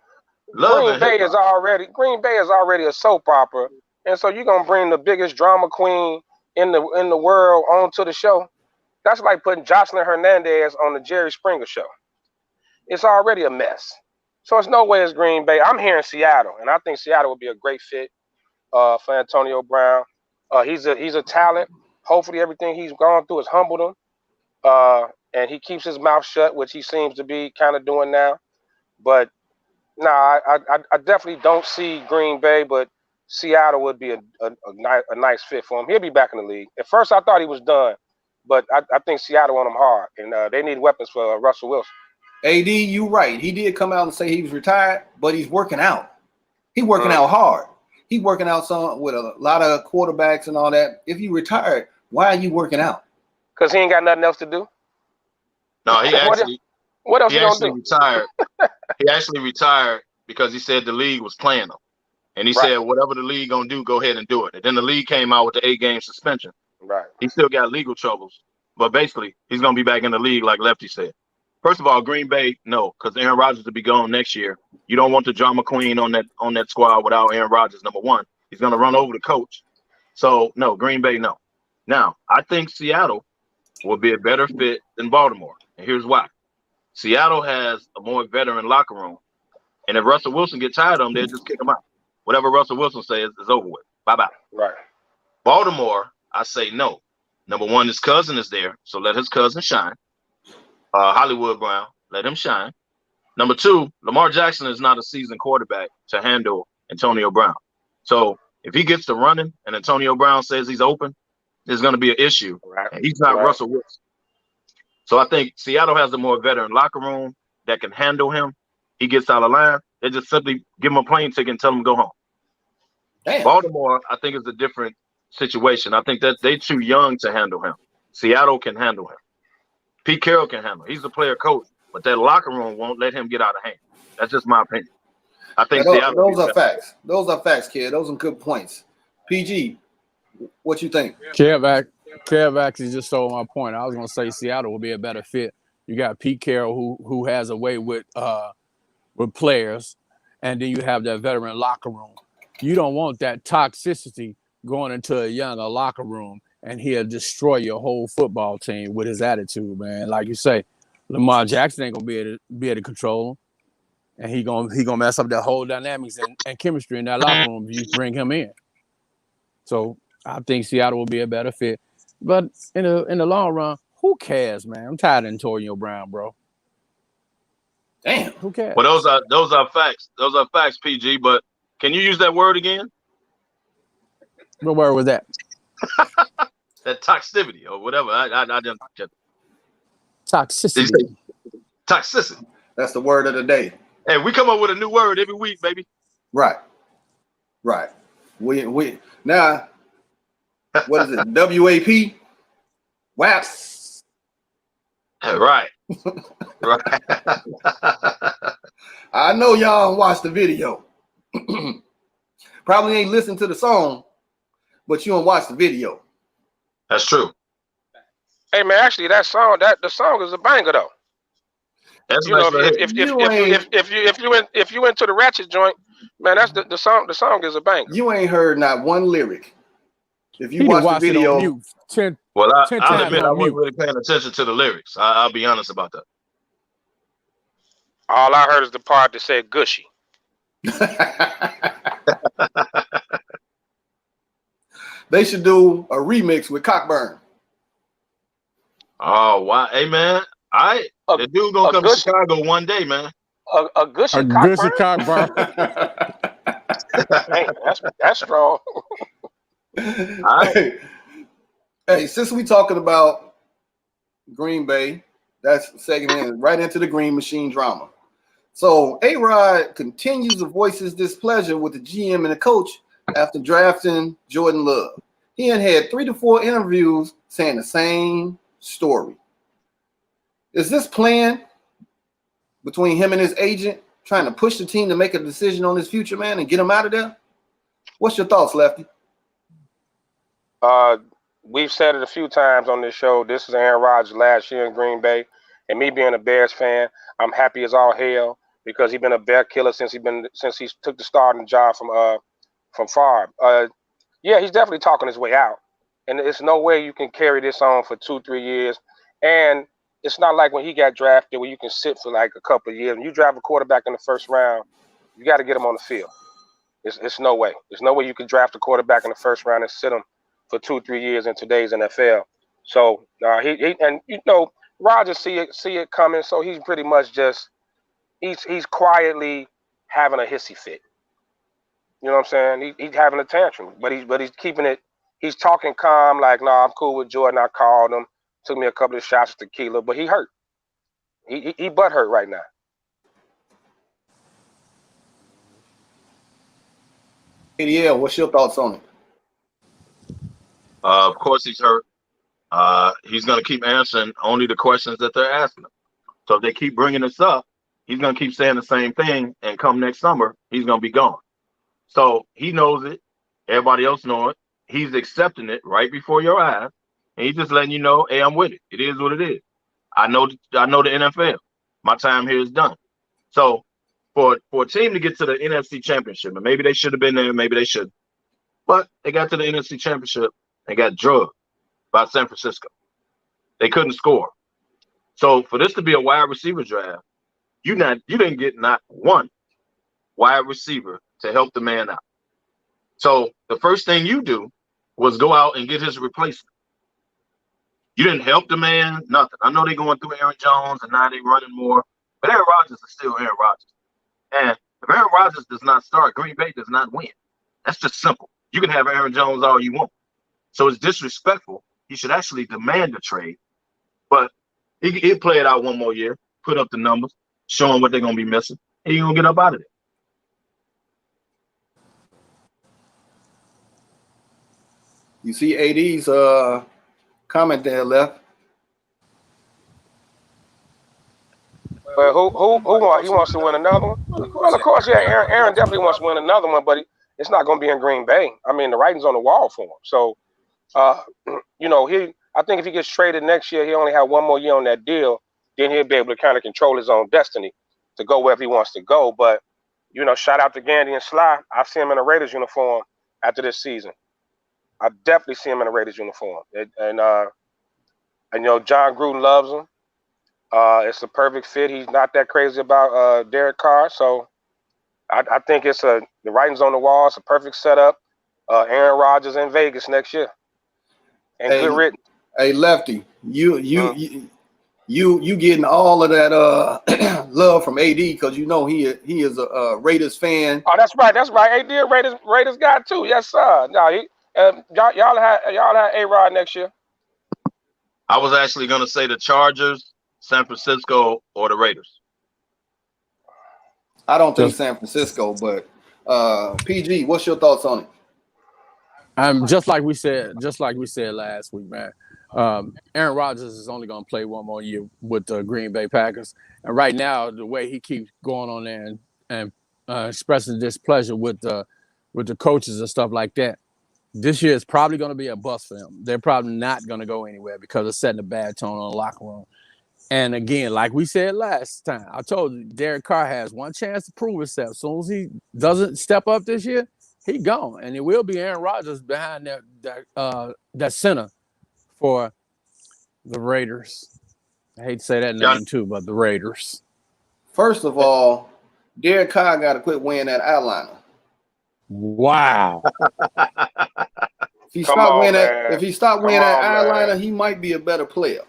Green Bay is already a soap opera, and so you're gonna bring the biggest drama queen in the world onto the show. That's like putting Jocelyn Hernandez on the Jerry Springer show. It's already a mess. So it's no way it's Green Bay. I'm here in Seattle, and I think Seattle would be a great fit for Antonio Brown. He's a talent. Hopefully everything he's gone through has humbled him. And he keeps his mouth shut, which he seems to be kind of doing now. But no, I definitely don't see Green Bay, but Seattle would be a nice fit for him. He'll be back in the league. At first, I thought he was done, but I think Seattle on him hard, and they need weapons for Russell Wilson. AD, you right. He did come out and say he was retired, but he's working out. He's working out hard. He's working out with a lot of quarterbacks and all that. If you retired, why are you working out? Because he ain't got nothing else to do. No, he actually. What else he you gonna actually do? retired. He actually retired because he said the league was playing him, and he said whatever the league gonna do, go ahead and do it. And then the league came out with the 8-game suspension. Right. He still got legal troubles, but basically he's gonna be back in the league, like Lefty said. First of all, Green Bay, no, because Aaron Rodgers will be gone next year. You don't want the drama queen on that squad without Aaron Rodgers. Number one, he's gonna run over the coach. So no, Green Bay, no. Now I think Seattle will be a better fit than Baltimore, and here's why. Seattle has a more veteran locker room, and if Russell Wilson gets tired of him, they'll just kick him out. Whatever Russell Wilson says is over with. Bye-bye. Right. Baltimore, I say no. Number one, his cousin is there, so let his cousin shine. Hollywood Brown, let him shine. Number two, Lamar Jackson is not a seasoned quarterback to handle Antonio Brown. So if he gets to running and Antonio Brown says he's open, there's going to be an issue. Right. And he's not Russell Wilson. So I think Seattle has a more veteran locker room that can handle him. He gets out of line. They just simply give him a plane ticket and tell him to go home. Damn. Baltimore, I think, is a different situation. I think that they're too young to handle him. Seattle can handle him. Pete Carroll can handle him. He's a player coach, but that locker room won't let him get out of hand. That's just my opinion. I think those are facts. Those are facts, kid. Those are good points. PG, what you think? Kev actually just stole my point. I was gonna say Seattle will be a better fit. You got Pete Carroll who has a way with players, and then you have that veteran locker room. You don't want that toxicity going into a younger locker room, and he'll destroy your whole football team with his attitude, man. Like you say, Lamar Jackson ain't gonna be able to control him, and he gonna mess up that whole dynamics and chemistry in that locker room if you bring him in. So I think Seattle will be a better fit. But in the long run, who cares, man? I'm tired of Antonio Brown, bro. Damn. Who cares? Well, those are facts. Those are facts, PG. But can you use that word again? What word was that? That toxicity or whatever. I didn't get it. Toxicity. Toxicity. That's the word of the day. Hey, we come up with a new word every week, baby. Right. We now. What is it? WAP? WAP. Right. Right. I know y'all watched the video. Probably ain't listened to the song, but you don't watch the video. That's true. Hey man, actually the song is a banger though. That's you know, if you went to the ratchet joint, man, that's the song. The song is a banger. You ain't heard not one lyric. If you He watch the video, it on mute. I'll admit I wasn't really paying attention to the lyrics. I'll be honest about that. All I heard is the part that said gushy. They should do a remix with Cockburn. Oh, wow. Hey, man. The dude gonna come to Chicago one day, man. A gushy Cockburn? Man, that's strong. All right. Hey, since we talking about Green Bay, that's segment right into the Green Machine drama. So A-Rod continues to voice his displeasure with the GM and the coach after drafting Jordan Love. He had 3 to 4 interviews saying the same story. Is this plan between him and his agent trying to push the team to make a decision on his future, man, and get him out of there? What's your thoughts, Lefty? We've said it a few times on this show. This is Aaron Rodgers' last year in Green Bay, and me being a Bears fan, I'm happy as all hell because he's been a bear killer since he took the starting job from Favre. Yeah, he's definitely talking his way out, and it's no way you can carry this on for 2-3 years. And it's not like when he got drafted where you can sit for like a couple of years. When you draft a quarterback in the first round, you got to get him on the field. It's no way. There's no way you can draft a quarterback in the first round and sit him for 2-3 years in today's NFL. So Rodgers see it coming. So he's pretty much just he's quietly having a hissy fit. You know what I'm saying? He's having a tantrum, but he's keeping it. He's talking calm, like, no, I'm cool with Jordan. I called him. Took me a couple of shots of tequila, but he hurt. He butt hurt right now. ADL, what's your thoughts on it? Of course he's hurt. He's going to keep answering only the questions that they're asking him. So if they keep bringing this up, he's going to keep saying the same thing, and come next summer, he's going to be gone. So he knows it. Everybody else knows it. He's accepting it right before your eyes, and he's just letting you know, hey, I'm with it. It is what it is. I know the NFL. My time here is done. So for a team to get to the NFC Championship, and maybe they should have been there, maybe they should, but they got to the NFC Championship and got drugged by San Francisco. They couldn't score. So for this to be a wide receiver draft, you didn't get not one wide receiver to help the man out. So the first thing you do was go out and get his replacement. You didn't help the man, nothing. I know they're going through Aaron Jones and now they're running more, but Aaron Rodgers is still Aaron Rodgers. And if Aaron Rodgers does not start, Green Bay does not win. That's just simple. You can have Aaron Jones all you want. So it's disrespectful. He should actually demand a trade. But he'll play it out one more year, put up the numbers, show them what they're going to be missing, and he's going to get up out of there. You see AD's comment there, Left. But he wants to win another one? Well, of course, yeah, Aaron definitely wants to win another one, but it's not going to be in Green Bay. I mean, the writing's on the wall for him. So, I think if he gets traded next year, he only have one more year on that deal. Then he'll be able to kind of control his own destiny to go wherever he wants to go. But, shout out to Gandy and Sly. I see him in a Raiders uniform after this season. I definitely see him in a Raiders uniform. And John Gruden loves him. It's a perfect fit. He's not that crazy about Derek Carr. So I think the writing's on the wall. It's a perfect setup. Aaron Rodgers in Vegas next year. And good riddance. Hey, Lefty, you getting all of that love from AD because he is a Raiders fan. Oh, that's right. AD Raiders guy too. Yes, sir. No, y'all have A-Rod next year. I was actually going to say the Chargers, San Francisco, or the Raiders. I don't think San Francisco, but PG, what's your thoughts on it? Just like we said last week, man. Aaron Rodgers is only going to play one more year with the Green Bay Packers, and right now, the way he keeps going on there and expressing displeasure with the coaches and stuff like that, this year is probably going to be a bust for him. They're probably not going to go anywhere because of setting a bad tone in the locker room. And again, like we said last time, I told you, Derek Carr has one chance to prove himself. As soon as he doesn't step up this year, he gone, and it will be Aaron Rodgers behind that center for the Raiders. I hate to say that name too, but the Raiders. First of all, Derek Carr got to quit wearing that eyeliner. Wow. If he stopped wearing that eyeliner, he might be a better player.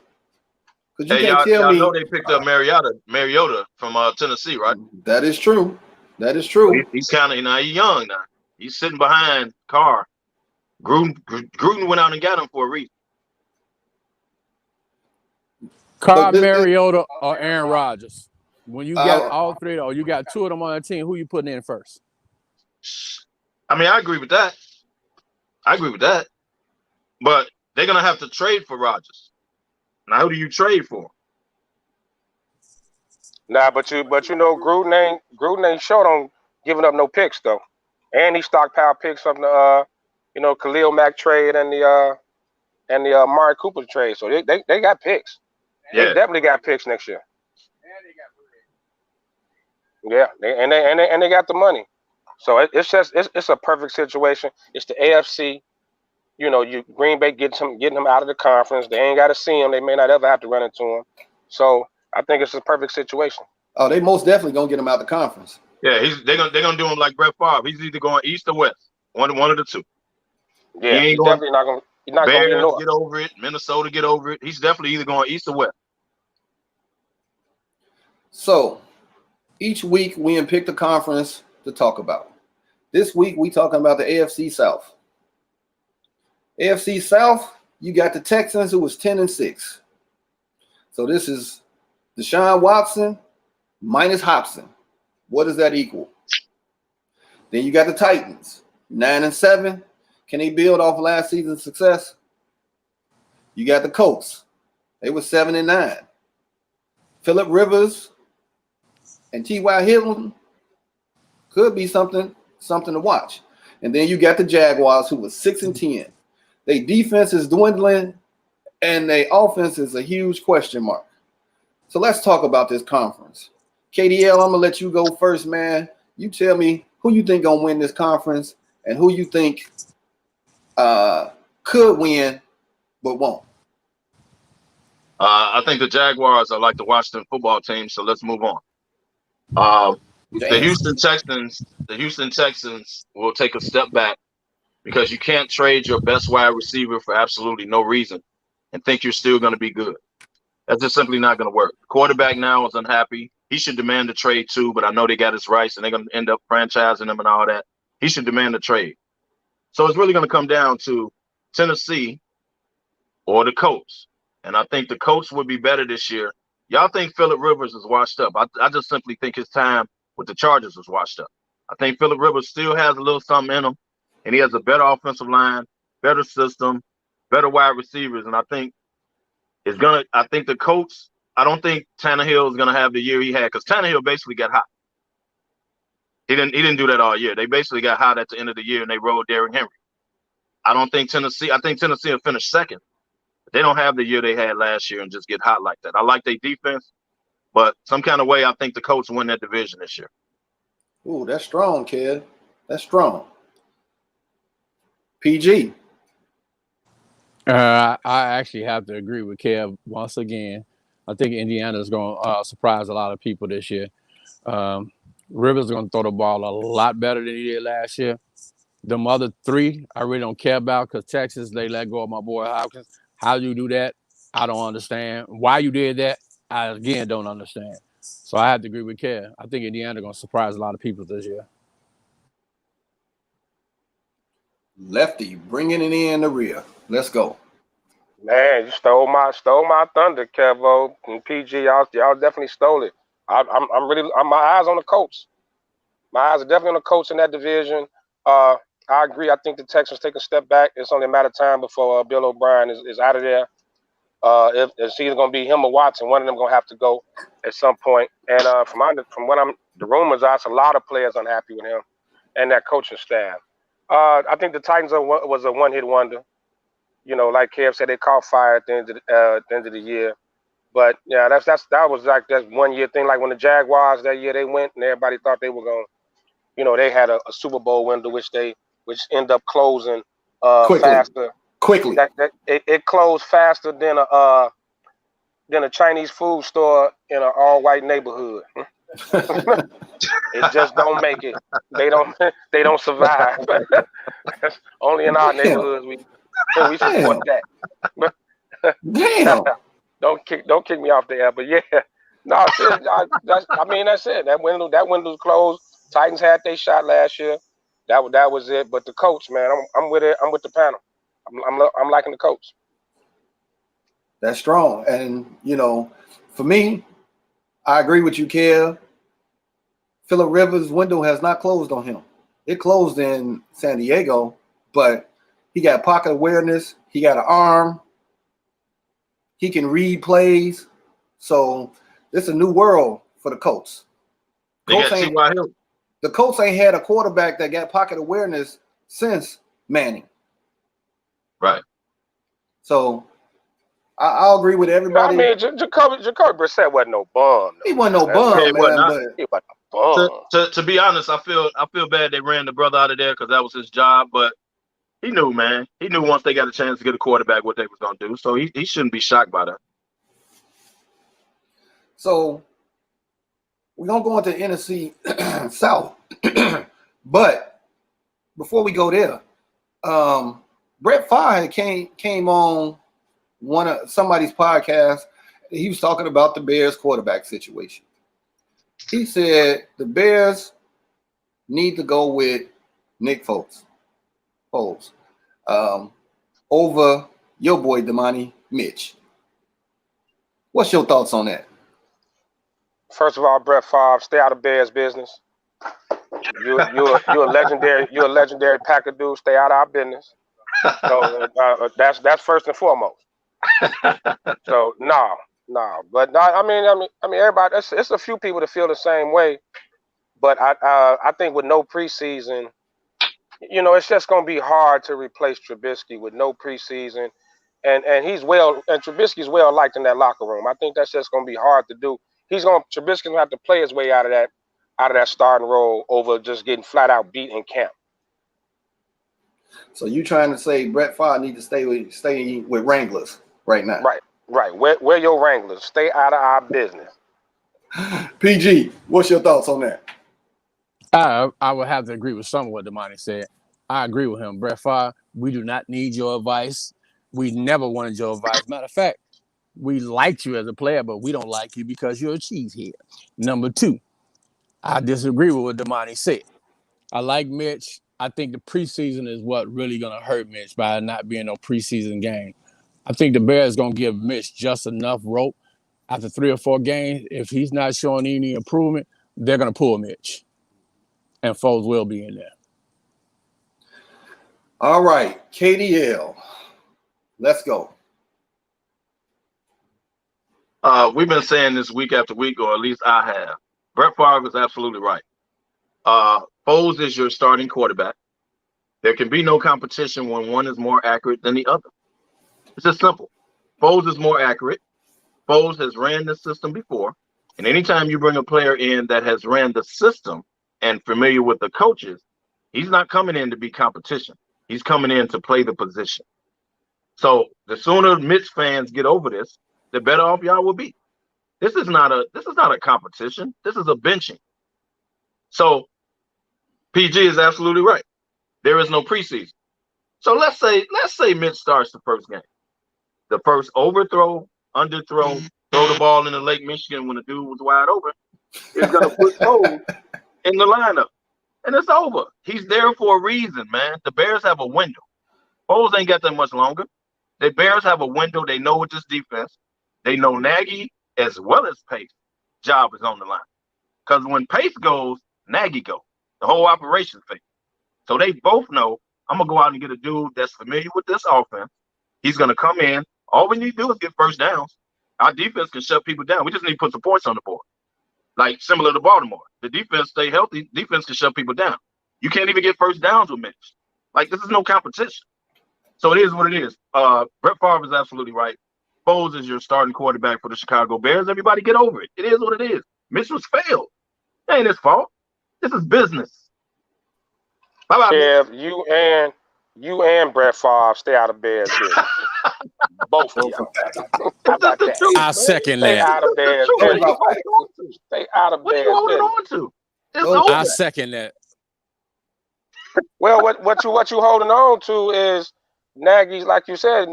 Because you can't tell me. Y'all know they picked up Mariota from Tennessee, right? That is true. That is true. He's kind of he's young now. He's sitting behind Carr. Gruden went out and got him for a reason. Carr, Mariota, or Aaron Rodgers? When you got all three, or you got two of them on that team, who you putting in first? I mean, I agree with that. But they're gonna have to trade for Rodgers. Now, who do you trade for? Nah, but you know, Gruden ain't short on giving up no picks though, and he stockpiled picks from the Khalil Mack trade and the Amari Cooper trade. So they got picks. Yeah. They definitely got picks next year. Yeah, they got the money. So it's a perfect situation. It's the AFC. Green Bay getting him out of the conference. They ain't got to see him. They may not ever have to run into him. So I think it's a perfect situation. Oh, they most definitely gonna get him out of the conference. Yeah, they're gonna do him like Brett Favre. He's either going east or west. One of the two. Yeah, he's definitely not gonna. He's not Bears gonna be north. Get over it. Minnesota get over it. He's definitely either going east or west. So each week we pick the conference to talk about. This week we talking about the AFC South. AFC South, you got the Texans, who was 10-6. So this is Deshaun Watson minus Hobson. What does that equal? Then you got the Titans, 9-7. Can they build off last season's success? You got the Colts. They were 7-9. Phillip Rivers and T.Y. Hilton could be something to watch. And then you got the Jaguars, who was 6-10. Their defense is dwindling, and their offense is a huge question mark. So let's talk about this conference. KDL, I'm gonna let you go first, man. You tell me who you think gonna win this conference and who you think could win but won't. I think the Jaguars are like the Washington football team. So let's move on. The Houston Texans will take a step back because you can't trade your best wide receiver for absolutely no reason and think you're still going to be good. That's just simply not going to work. The quarterback now is unhappy. He should demand a trade too, but I know they got his rights and they're going to end up franchising him and all that. He should demand a trade. So it's really going to come down to Tennessee or the Colts. And I think the Colts would be better this year. Y'all think Phillip Rivers is washed up. I just simply think his time with the Chargers was washed up. I think Phillip Rivers still has a little something in him, and he has a better offensive line, better system, better wide receivers. And I think the Colts, I don't think Tannehill is gonna have the year he had, because Tannehill basically got hot. He didn't do that all year. They basically got hot at the end of the year and they rode Derrick Henry. I think Tennessee will finish second. They don't have the year they had last year and just get hot like that. I like their defense, but some kind of way I think the Colts win that division this year. Ooh, that's strong, kid. That's strong. PG. I actually have to agree with Kev once again. I think Indiana's going to surprise a lot of people this year. Rivers is going to throw the ball a lot better than he did last year. Them other three, I really don't care about, because Texas, they let go of my boy Hopkins. How you do that, I don't understand. Why you did that, I, again, don't understand. So I have to agree with Kev. I think Indiana's going to surprise a lot of people this year. Lefty, bringing it in the rear. Let's go. Man, you stole my thunder, Kevo and PG. Y'all definitely stole it. I'm my eyes on the Colts. My eyes are definitely on the Colts in that division. I agree. I think the Texans take a step back. It's only a matter of time before Bill O'Brien is out of there. If it's either going to be him or Watson, one of them going to have to go at some point. And the rumors are, it's a lot of players unhappy with him and that coaching staff. I think the Titans was a one-hit wonder. You know, like Kev said, they caught fire at the end of the year. But yeah, that was like that 1 year thing. Like when the Jaguars that year they went and everybody thought they were going, they had a Super Bowl window which ended up closing faster. Quickly. It closed faster than a Chinese food store in an all-white neighborhood. It just don't make it. They don't survive. Only in our neighborhoods we support that. Damn. Don't kick me off the air. But yeah, no, that's it. That window's closed. Titans had their shot last year. That was it. But the coach, man, I'm with it. I'm with the panel. I'm liking the coach. That's strong. And for me, I agree with you, Kev. Phillip Rivers' window has not closed on him. It closed in San Diego, but he got pocket awareness. He got an arm. He can read plays. So it's a new world for the Colts. The Colts ain't had a quarterback that got pocket awareness since Manning. Right. So I'll agree with everybody. I mean, Jacoby Brissett wasn't no bum. He wasn't no bum, man. He wasn't a bum. To be honest, I feel bad they ran the brother out of there because that was his job. But he knew, man. He knew once they got a chance to get a quarterback what they was gonna do. So he shouldn't be shocked by that. So we're gonna go into NFC South, but before we go there, Brett Favre came on one of somebody's podcast. He was talking about the Bears quarterback situation. He said the Bears need to go with Nick Foles over your boy Damani Mitch. What's your thoughts on that? First of all, Brett Favre, stay out of Bears business. You're a legendary Packer dude. Stay out of our business. So that's first and foremost. So no. But I mean, everybody. It's a few people that feel the same way. But I think with no preseason, it's just going to be hard to replace Trubisky with no preseason, and Trubisky's well liked in that locker room. I think that's just going to be hard to do. Trubisky's going to have to play his way out of that starting role over just getting flat out beat in camp. So you trying to say Brett Favre need to stay with Wranglers right now? Right. Wear your Wranglers. Stay out of our business. PG, what's your thoughts on that? I would have to agree with some of what Damani said. I agree with him. Brett Favre, we do not need your advice. We never wanted your advice. Matter of fact, we liked you as a player, but we don't like you because you're a cheesehead. Number two, I disagree with what Damani said. I like Mitch. I think the preseason is what really going to hurt Mitch by not being no preseason game. I think the Bears going to give Mitch just enough rope after 3 or 4 games. If he's not showing any improvement, they're going to pull Mitch. And Foles will be in there. All right, KDL. Let's go. We've been saying this week after week, or at least I have. Brett Favre is absolutely right. Foles is your starting quarterback. There can be no competition when one is more accurate than the other. It's just simple. Foles is more accurate. Foles has ran this system before. And anytime you bring a player in that has ran the system and familiar with the coaches, he's not coming in to be competition. He's coming in to play the position. So the sooner Mitch fans get over this, the better off y'all will be. This is not a competition. This is a benching. So PG is absolutely right. There is no preseason. So let's say Mitch starts the first game. The first overthrow, underthrow, throw the ball into Lake Michigan when the dude was wide open is going to put Foles in the lineup. And it's over. He's there for a reason, man. The Bears have a window. Foles ain't got that much longer. The Bears have a window. They know with this defense. They know Nagy as well as Pace. Job is on the line. Because when Pace goes, Nagy goes. The whole operation fails. So they both know I'm going to go out and get a dude that's familiar with this offense. He's going to come in. All we need to do is get first downs. Our defense can shut people down. We just need to put some points on the board. Like similar to Baltimore. The defense stay healthy. Defense can shut people down. You can't even get first downs with Mitch. Like, this is no competition. So it is what it is. Brett Favre is absolutely right. Foles is your starting quarterback for the Chicago Bears. Everybody get over it. It is what it is. Mitch was failed. It ain't his fault. This is business. Bye-bye. Yeah, you and Brett Favre stay out of Bears business. Both of y'all. I second that. Stay out of Bears business. Stay out of What are Bears you holding business. on to? It's Oh, over. I second that. Well, what you holding on to is Nagy's, like you said,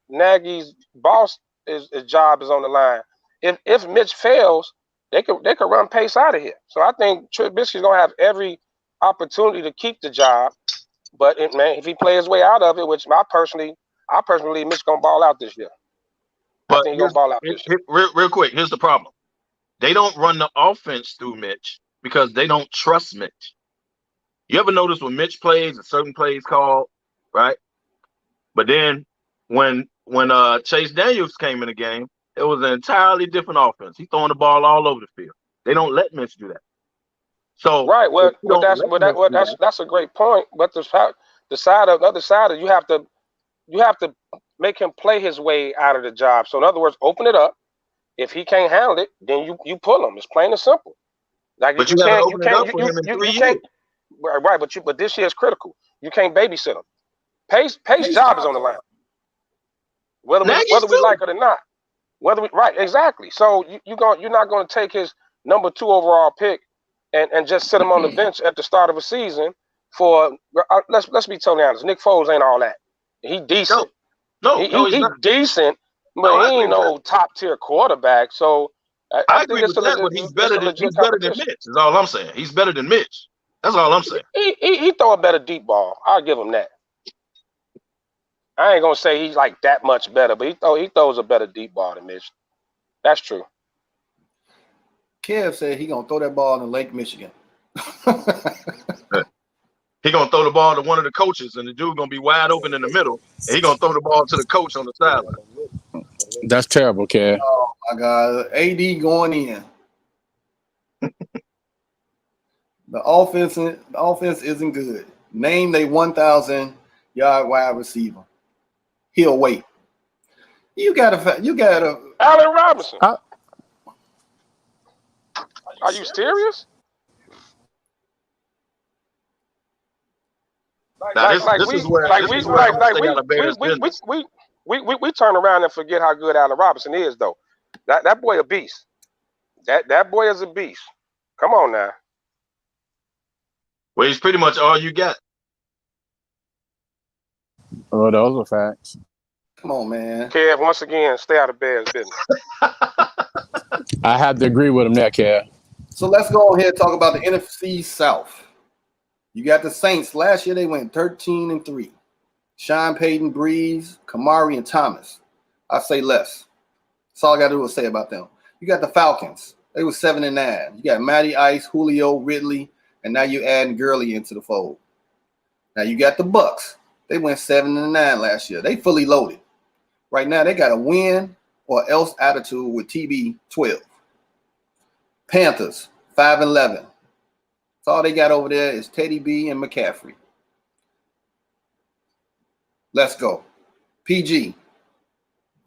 Nagy's boss his job is on the line. If Mitch fails, they could run Pace out of here. So I think Trubisky's gonna have every opportunity to keep the job. But if he plays his way out of it, which I personally believe Mitch gonna ball out this year. I But think he's gonna ball out this year. real quick, here's the problem. They don't run the offense through Mitch because they don't trust Mitch. You ever notice when Mitch plays, a certain play is called, right? But then when Chase Daniels came in the game, it was an entirely different offense. He's throwing the ball all over the field. They don't let Mitch do that. So Right. That's a great point. But the other side of you have to make him play his way out of the job. So in other words, open it up. If he can't handle it, then you pull him. It's plain and simple. Like but you gotta open it up for him in 3 years. Right, but this year is critical. You can't babysit him. Pace job is on the line. Whether we like it or not. Right, exactly. So you're not going to take his number 2 overall pick and just sit him on the bench at the start of a season for let's be totally honest. Nick Foles ain't all that. He decent. He's decent, but he ain't no top tier quarterback. So I agree with that, but he's better than Mitch. Is all I'm saying. He's better than Mitch. That's all I'm saying. He throw a better deep ball. I'll give him that. I ain't gonna say he's like that much better, but he throws a better deep ball than Mitch. That's true. Kev said he gonna throw that ball in Lake Michigan. He gonna throw the ball to one of the coaches, and the dude gonna be wide open in the middle, and he gonna throw the ball to the coach on the sideline. That's terrible, Kev. Oh my God, AD going in. The offense isn't good. Name a 1,000-yard wide receiver. He'll wait. You gotta. Allen Robinson. Are you serious? We turn around and forget how good Allen Robinson is, though. That boy a beast. That boy is a beast. Come on now. Well, he's pretty much all you got. Oh, those are facts. Come on, man. Kev, once again, stay out of Bears business. I have to agree with him there, Kev. So let's go ahead and talk about the NFC South. You got the Saints. Last year they went 13-3. Sean Payton, Breeze, Kamari, and Thomas. I say less. That's all I got to do is say about them. You got the Falcons. They were 7-9. You got Matty Ice, Julio, Ridley, and now you're adding Gurley into the fold. Now you got the Bucks. They went 7-9 last year. They fully loaded. Right now they got a win or else attitude with TB12. Panthers 5-11. That's all they got over there is Teddy B and McCaffrey. Let's go. PG,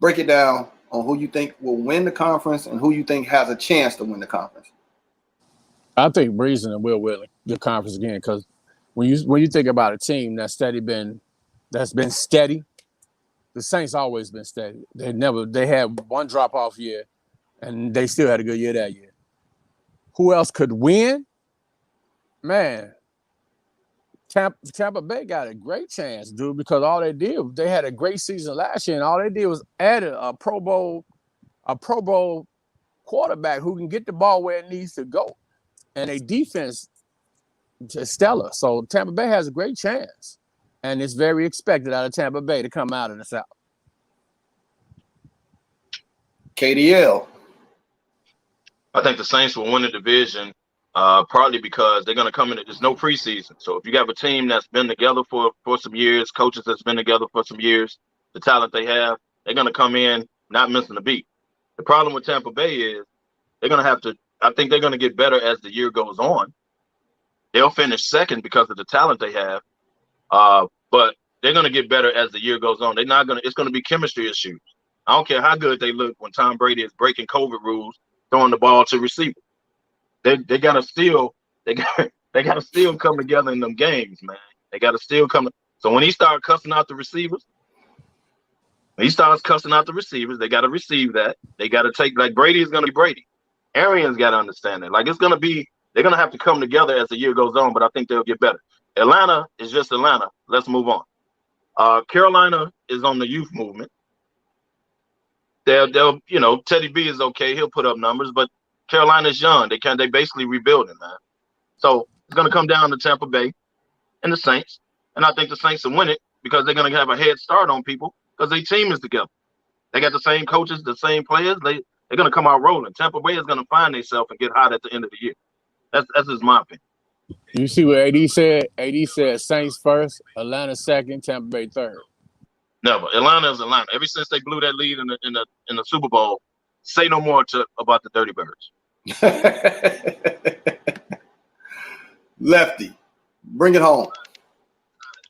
break it down on who you think will win the conference and who you think has a chance to win the conference. I think Breeze and Will win the conference again because when you think about a team that's been steady, the Saints always been steady. They had one drop off year, and they still had a good year that year. Who else could win? Man, Tampa Bay got a great chance, dude, because all they had a great season last year, and all they did was add a Pro Bowl quarterback who can get the ball where it needs to go. And a defense is stellar. So Tampa Bay has a great chance. And it's very expected out of Tampa Bay to come out in the South. KDL. I think the Saints will win the division partly because they're going to come in. There's no preseason. So if you have a team that's been together for some years, coaches that's been together for some years, the talent they have, they're going to come in not missing a beat. The problem with Tampa Bay is they're going to have to – I think they're going to get better as the year goes on. They'll finish second because of the talent they have. But they're going to get better as the year goes on. They're not going to – it's going to be chemistry issues. I don't care how good they look when Tom Brady is breaking COVID rules, throwing the ball to receiver. They got to still come together in them games, man. They got to still come. So when he starts cussing out the receivers, they got to receive that. They got to take, like, Brady is going to be Brady. Arians got to understand that. Like, they're going to have to come together as the year goes on, but I think they'll get better. Atlanta is just Atlanta. Let's move on. Carolina is on the youth movement. They'll Teddy B is okay. He'll put up numbers, but Carolina's young. They basically rebuilding, man. So it's going to come down to Tampa Bay and the Saints. And I think the Saints will win it because they're going to have a head start on people because their team is together. They got the same coaches, the same players. They're going to come out rolling. Tampa Bay is going to find themselves and get hot at the end of the year. That's just my opinion. You see what AD said? AD said Saints first, Atlanta second, Tampa Bay third. Never. Atlanta is Atlanta. Ever since they blew that lead in the Super Bowl, say no more about the Dirty Birds. Lefty, bring it home.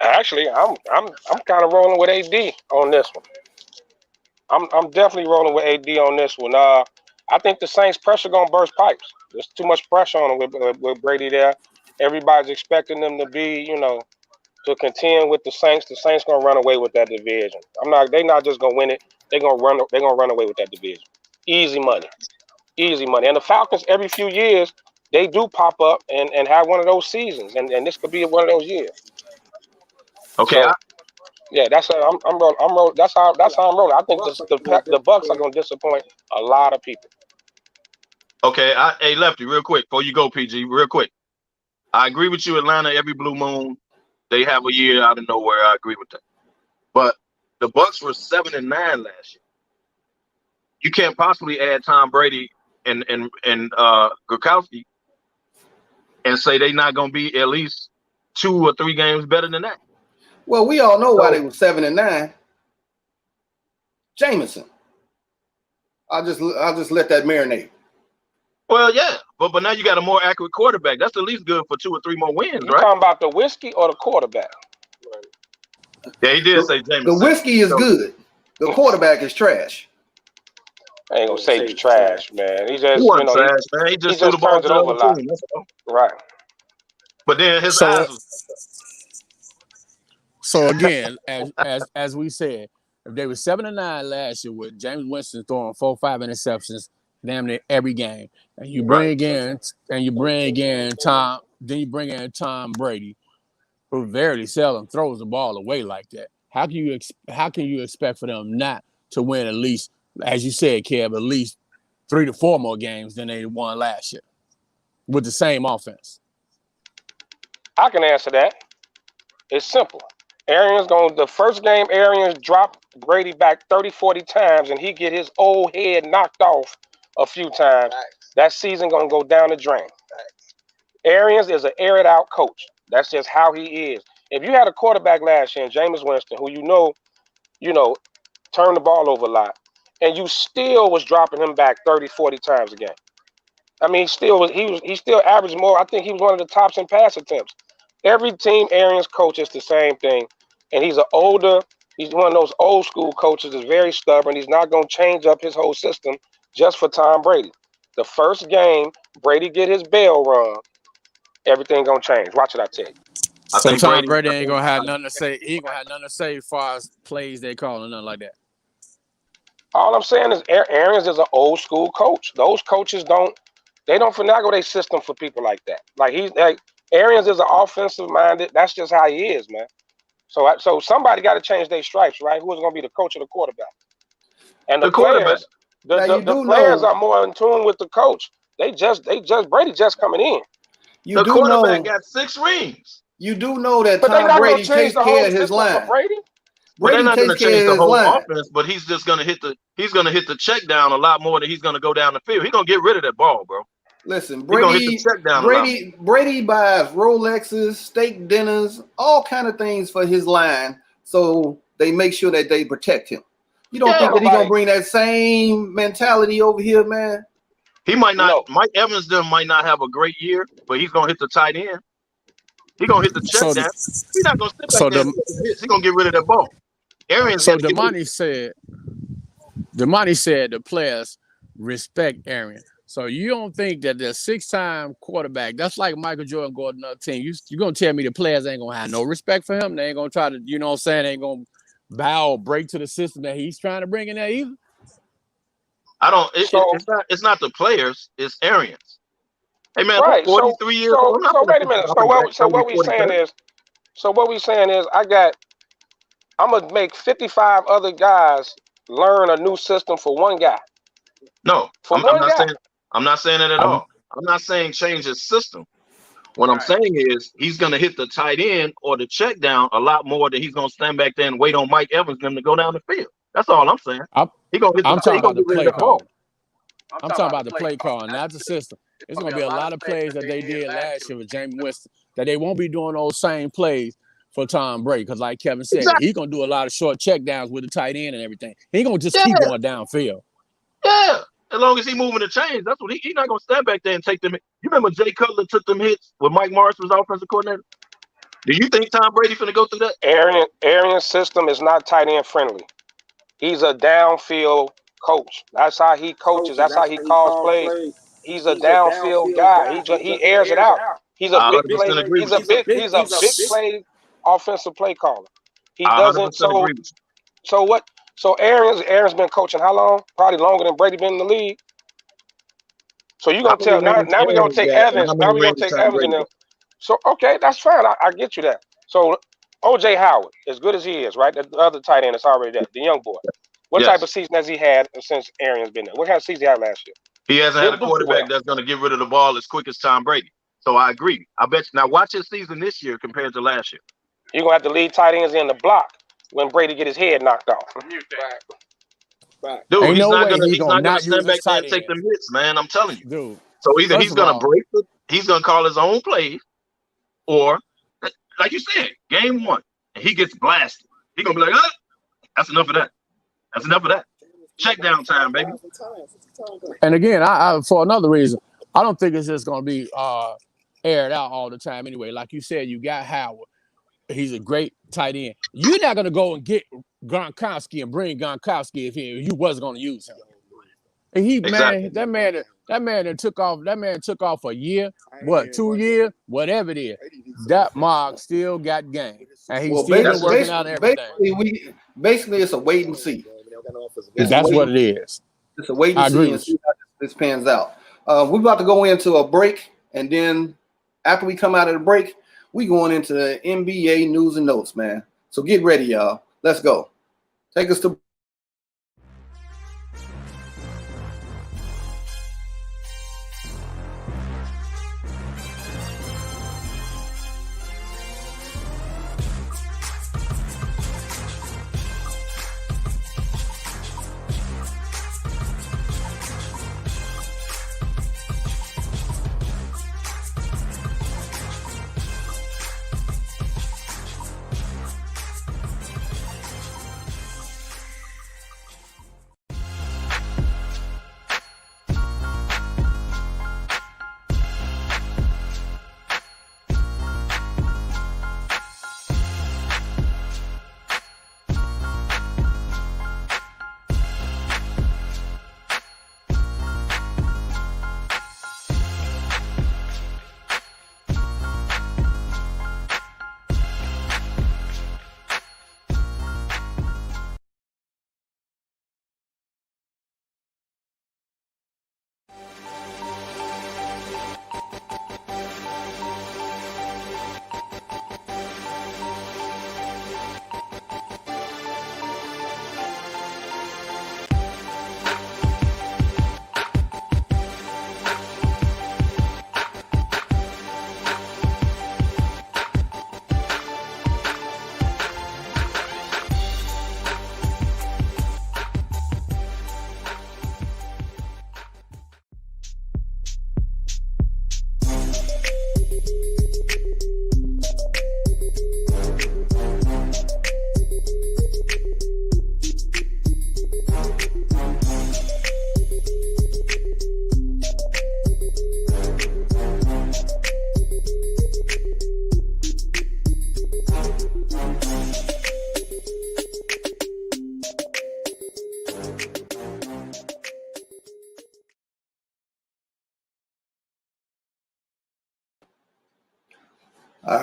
Actually, I'm kind of rolling with AD on this one. I'm definitely rolling with AD on this one. I think the Saints pressure gonna burst pipes. There's too much pressure on them with Brady there. Everybody's expecting them to be, to contend with the Saints. The Saints gonna run away with that division. They're not just gonna win it. They're gonna run away with that division. Easy money. And the Falcons, every few years, they do pop up and have one of those seasons, and this could be one of those years. Okay. So, that's how I'm rolling. That's how I'm rolling. I think the Bucks are gonna disappoint a lot of people. Okay. Hey, Lefty, real quick before you go, PG, real quick. I agree with you, Atlanta. Every blue moon, they have a year out of nowhere. I agree with that. But the Bucks were 7-9 last year. You can't possibly add Tom Brady and Gronkowski and say they're not going to be at least 2 or 3 games better than that. Well, we all know why they were 7-9. Jameson. I'll just let that marinate. Well, yeah, but now you got a more accurate quarterback. That's at least good for 2 or 3 more wins, You right? talking about the whiskey or the quarterback? Yeah, he did say Jameson. The whiskey is good. The quarterback is trash. I ain't gonna say he's trash, man. He just, trash, man. He just threw the ball to the other team. Right. But then his eyes was. So again, as we said, if they were 7-9 last year with James Winston throwing 4-5 interceptions damn near every game, and you bring in Tom Brady, who very seldom throws the ball away like that. How can you expect for them not to win at least, as you said, Kev, at least 3 to 4 more games than they won last year with the same offense? I can answer that. It's simple. The first game, Arians drop Brady back 30, 40 times, and he get his old head knocked off a few times. That season going to go down the drain. Arians is an air-it-out coach. That's just how he is. If you had a quarterback last year, Jameis Winston, who turned the ball over a lot, and you still was dropping him back 30, 40 times a game. I mean, he still averaged more. I think he was one of the tops in pass attempts. Every team Arians coach is the same thing. And he's one of those old school coaches that's very stubborn. He's not going to change up his whole system just for Tom Brady. The first game, Brady get his bell rung, everything going to change. Watch what I tell you. So Tom Brady ain't going to have nothing to say. He ain't going to have nothing to say as far as plays they call and nothing like that. All I'm saying is Arians is an old school coach. Those coaches don't finagle their system for people like that. Arians is an offensive minded. That's just how he is, man. So somebody got to change their stripes, right? Who's going to be the coach of the quarterback? And the players, the players are more in tune with the coach. Brady just coming in. The quarterback got 6 rings. You do know that Tom Brady takes care of his line. Brady they're not going to change the whole offense, but he's just going to hit the check down a lot more than he's going to go down the field. He's going to get rid of that ball, bro. Listen, Brady buys Rolexes, steak dinners, all kind of things for his line, so they make sure that they protect him. You don't think that he's gonna bring that same mentality over here, man? He might not. No. Mike Evans might not have a great year, but he's gonna hit the tight end. He's gonna hit the check down. He's not gonna sit back there. He's gonna get rid of that ball. Damani said the players respect Arian. So you don't think that the 6-time quarterback, that's like Michael Jordan going to another team. You're going to tell me the players ain't going to have no respect for him? They ain't going to try to, you know what I'm saying, they ain't going to bow or break to the system that he's trying to bring in there either? I don't. It's not the players. It's Arians. Hey man, right. I'm 43 years old. So wait a minute. So what we saying is, I'm gonna make 55 other guys learn a new system for one guy. No, I'm not saying it at all. I'm not saying change his system. What I'm saying is he's going to hit the tight end or the check down a lot more than he's going to stand back there and wait on Mike Evans them to go down the field. That's all I'm saying. I'm talking about the play call. I'm talking about the play call, not the system. It's going to be a lot of plays that they did last year with James Winston that they won't be doing those same plays for Tom Brady. Because like Kevin said, he's going to do a lot of short check downs with the tight end and everything. He ain't going to just keep going downfield. Yeah. As long as he's moving the chains, that's what he's not going to stand back there and take them. You remember Jay Cutler took them hits when Mike Morris was offensive coordinator? Do you think Tom Brady finna go through that? Arian's system is not tight end friendly. He's a downfield coach. That's how he coaches. That's how he calls plays. He's a downfield guy. He airs it out. He's a big play. He's a big play offensive play caller. He doesn't. So what? So Aaron's been coaching how long? Probably longer than Brady been in the league. So you're gonna tell now we're gonna take Evans. Now we're gonna take Evans in there. So okay, that's fine. I get you that. So OJ Howard, as good as he is, right? The other tight end is already there, the young boy. What type of season has he had since Arian's been there? What kind of season he had last year? He hasn't had a quarterback that's gonna get rid of the ball as quick as Tom Brady. So I agree. I bet you now watch his season this year compared to last year. You're gonna have to lead tight ends in the block when Brady get his head knocked off. Dude, he's not gonna stand back there and take them hits, man. I'm telling you. Dude. So either he's gonna he's gonna call his own plays, or like you said, game one, and he gets blasted. He's gonna be like, that's enough of that. That's enough of that. Check down time, baby. And again, I for another reason, I don't think it's just gonna be aired out all the time anyway. Like you said, you got Howard. He's a great tight end. You're not gonna go and get Gronkowski and bring Gronkowski if you wasn't gonna use him. And that man took off a year, 2 years, whatever it is. That Mark still got game, and he's still working out everything. Basically, it's a wait and see. That's what it is. It's a wait and see and see how this pans out. We're about to go into a break, and then after we come out of the break, we going into the NBA news and notes, man. So get ready, y'all. Let's go. Take us to.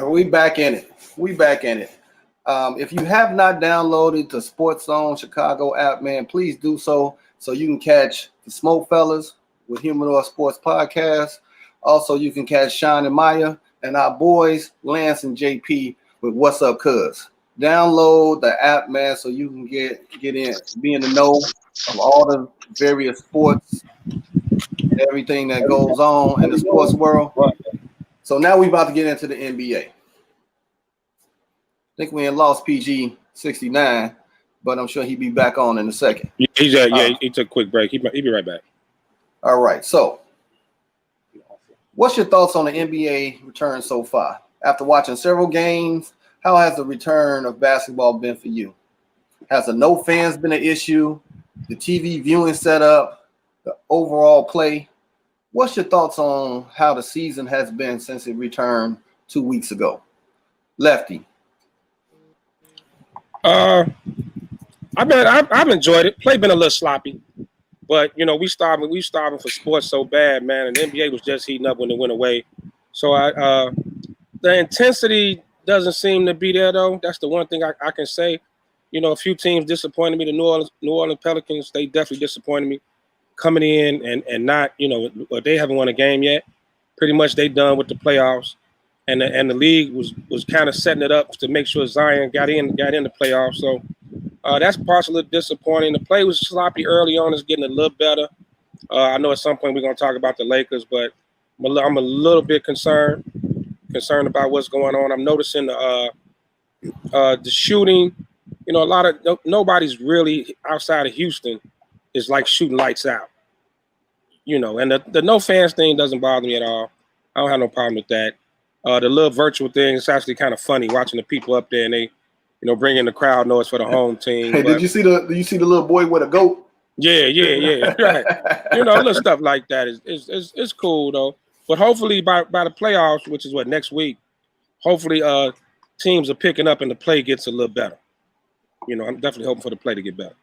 We back in it. If you have not downloaded the SportsZone Chicago app, man, please do so you can catch the SmokeFellas with Humidor Sports Podcast. Also, you can catch Sean and Maya and our boys, Lance and JP with What's Up Cuz. Download the app, man, so you can get in, be in the know of all the various sports and everything that goes on in the sports world. So now we're about to get into the NBA. I think we lost PG 69, but I'm sure he'll be back on in a second. He took a quick break. He'll be right back. All right, so what's your thoughts on the NBA return so far? After watching several games, how has the return of basketball been for you? Has the no fans been an issue? The TV viewing setup, the overall play? What's your thoughts on how the season has been since it returned 2 weeks ago? Lefty. I've enjoyed it. Play been a little sloppy, but we starving for sports so bad, man. And the NBA was just heating up when it went away. So the intensity doesn't seem to be there though. That's the one thing I can say. A few teams disappointed me. The New Orleans Pelicans, they definitely disappointed me coming in and not, they haven't won a game yet. Pretty much they done with the playoffs, and the league was kind of setting it up to make sure Zion got in the playoffs. So that's partially disappointing. The play was sloppy early on. It's getting a little better. I know at some point we're going to talk about the Lakers, but I'm a little bit concerned about what's going on. I'm noticing the shooting. Nobody's really outside of Houston is like shooting lights out. And the no fans thing doesn't bother me at all. I don't have no problem with that. The little virtual thing is actually kind of funny watching the people up there and they, bring in the crowd noise for the home team. Hey, did you see the little boy with a goat? Yeah, right. Little stuff like that is cool though. But hopefully by the playoffs, which is next week, hopefully teams are picking up and the play gets a little better. I'm definitely hoping for the play to get better.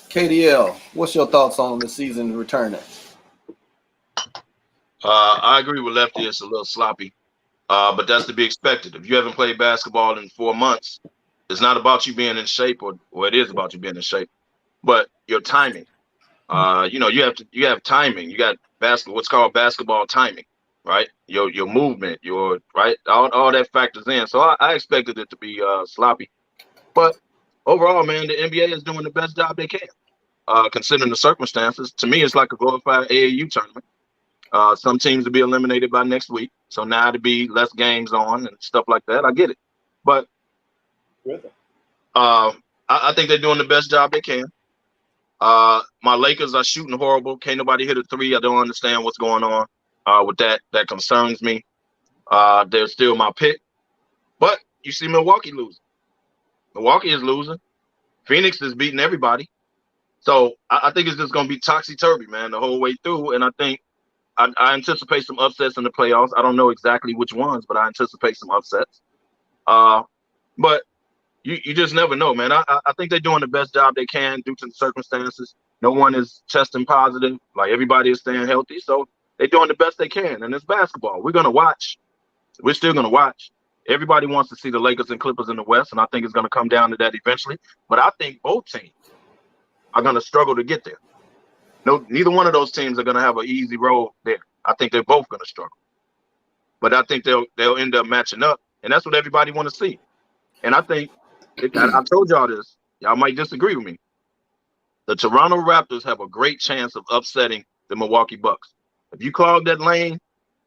KDL, what's your thoughts on the season returning? I agree with Lefty. It's a little sloppy, but that's to be expected. If you haven't played basketball in 4 months, it's not about you being in shape, or it is about you being in shape, but your timing. You have timing. You got what's called basketball timing, right? Your movement, all that factors in. So I expected it to be sloppy, but overall, man, the NBA is doing the best job they can, considering the circumstances. To me, it's like a glorified AAU tournament. Some teams will be eliminated by next week, so now to be less games on and stuff like that, I get it. But I think they're doing the best job they can. My Lakers are shooting horrible. Can't nobody hit a three. I don't understand what's going on with that. That concerns me. They're still my pick. But you see Milwaukee losing. Milwaukee is losing. Phoenix is beating everybody. So I think it's just going to be topsy-turvy, man, the whole way through. And I think I anticipate some upsets in the playoffs. I don't know exactly which ones, but I anticipate some upsets. But you just never know, man. I think they're doing the best job they can due to the circumstances. No one is testing positive. Like, everybody is staying healthy. So they're doing the best they can. And it's basketball. We're going to watch. We're still going to watch. Everybody wants to see the Lakers and Clippers in the West, and I think it's going to come down to that eventually. But I think both teams are going to struggle to get there. No, neither one of those teams are going to have an easy road there. I think they're both going to struggle. But I think they'll end up matching up, and that's what everybody want to see. And I think, I told y'all this, y'all might disagree with me. The Toronto Raptors have a great chance of upsetting the Milwaukee Bucks. If you clog that lane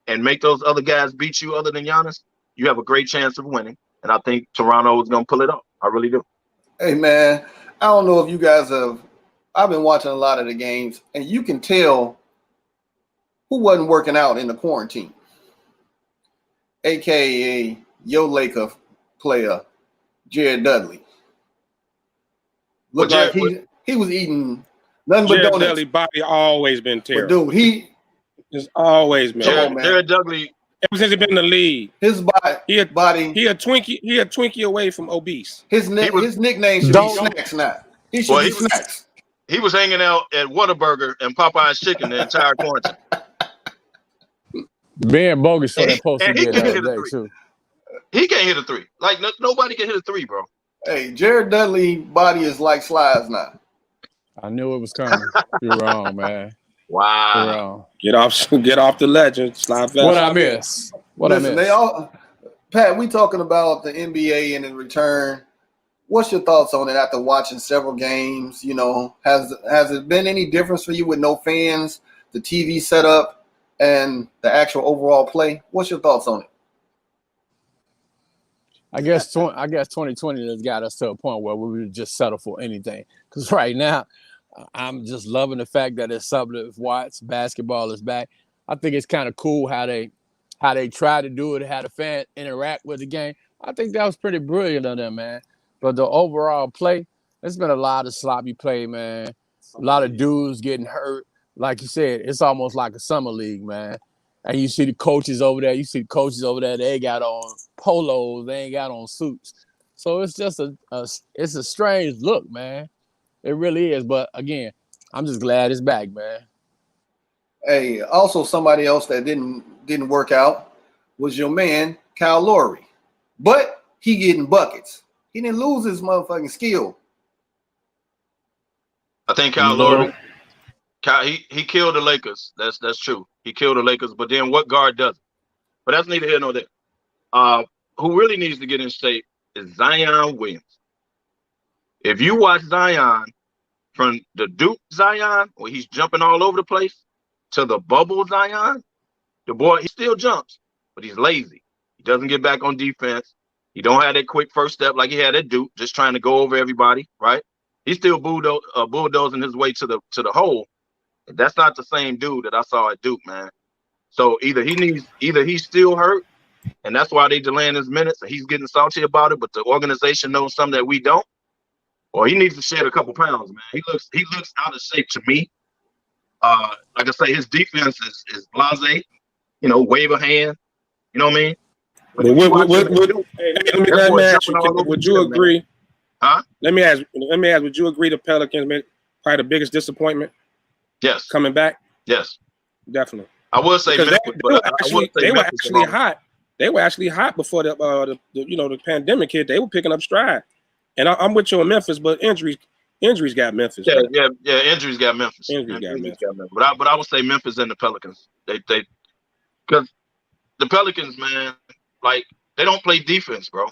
and make those other guys beat you other than Giannis, you have a great chance of winning. And I think Toronto is going to pull it off. I really do. Hey, man, I don't know if you guys I've been watching a lot of the games, and you can tell who wasn't working out in the quarantine, a.k.a. your Laker player, Jared Dudley. Looked like he was eating nothing but donuts. Jared Dudley body always been terrible. But dude, he has always been. Jared Dudley. Ever since he's been in the league, his body, he a Twinkie away from obese. His nickname should be Snacks now. He should be Snacks. He was hanging out at Whataburger and Popeye's Chicken the entire quarantine. Ben Bogus saw that post the other day too. He can't hit a three. Like nobody can hit a three, bro. Hey, Jared Dudley body is like slides now. I knew it was coming. You're wrong, man. Wow. You're wrong. Get off the legend. Slide fast. What I miss? Listen, they all. Pat, we talking about the NBA and in return. What's your thoughts on it after watching several games? You know, has it been any difference for you with no fans, the TV setup, and the actual overall play? What's your thoughts on it? I guess 2020 has got us to a point where we would just settle for anything. Because right now, I'm just loving the fact that it's something to watch. Basketball is back. I think it's kind of cool how they try to do it, how the fan interact with the game. I think that was pretty brilliant of them, man. But the overall play, there's been a lot of sloppy play, man. A lot of dudes getting hurt. Like you said, it's almost like a summer league, man. And you see the coaches over there. They got on polos. They ain't got on suits. So it's just it's a strange look, man. It really is. But again, I'm just glad it's back, man. Hey, also somebody else that didn't work out was your man Kyle Lowry, but he getting buckets. He didn't lose his motherfucking skill. I think Kyle Lowry, he killed the Lakers. That's true. He killed the Lakers, but then what guard doesn't? But that's neither here nor there. Who really needs to get in shape is Zion Williams. If you watch Zion from the Duke Zion, where he's jumping all over the place, to the bubble Zion, the boy, he still jumps, but he's lazy. He doesn't get back on defense. He don't have that quick first step like he had at Duke, just trying to go over everybody, right? He's still bulldozing his way to the hole. That's not the same dude that I saw at Duke, man. So either he's still hurt, and that's why they delaying his minutes, and he's getting salty about it, but the organization knows something that we don't, or he needs to shed a couple pounds, man. He looks out of shape to me. Like I say, his defense is blasé, wave a hand, you know what I mean? Would you agree? Huh? Let me ask. Would you agree the Pelicans made probably the biggest disappointment? Yes. Coming back. Yes. Definitely. I would say Memphis, they were actually hot. They were actually hot before the pandemic hit. They were picking up stride, and I'm with you on Memphis, but injuries got Memphis. Yeah. Injuries got Memphis. But I would say Memphis and the Pelicans. They because the Pelicans, man, like they don't play defense, bro.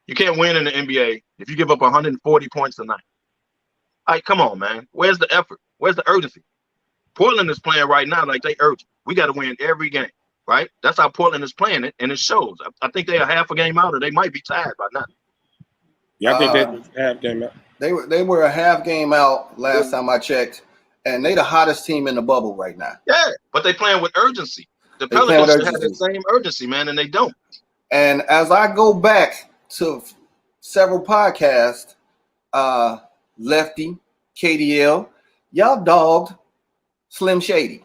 You can't win in the NBA if you give up 140 points a night. Like, come on, man. Where's the effort? Where's the urgency? Portland is playing right now like they urgent. We got to win every game, right? That's how Portland is playing it, and it shows. I think they are half a game out, or they might be tied by now. Yeah, I think they're half game out. They were a half game out last time I checked, and they the hottest team in the bubble right now. Yeah, but they playing with urgency. The Pelicans have the same urgency, man, and they don't. And as I go back to several podcasts, Lefty, KDL, y'all dogged Slim Shady,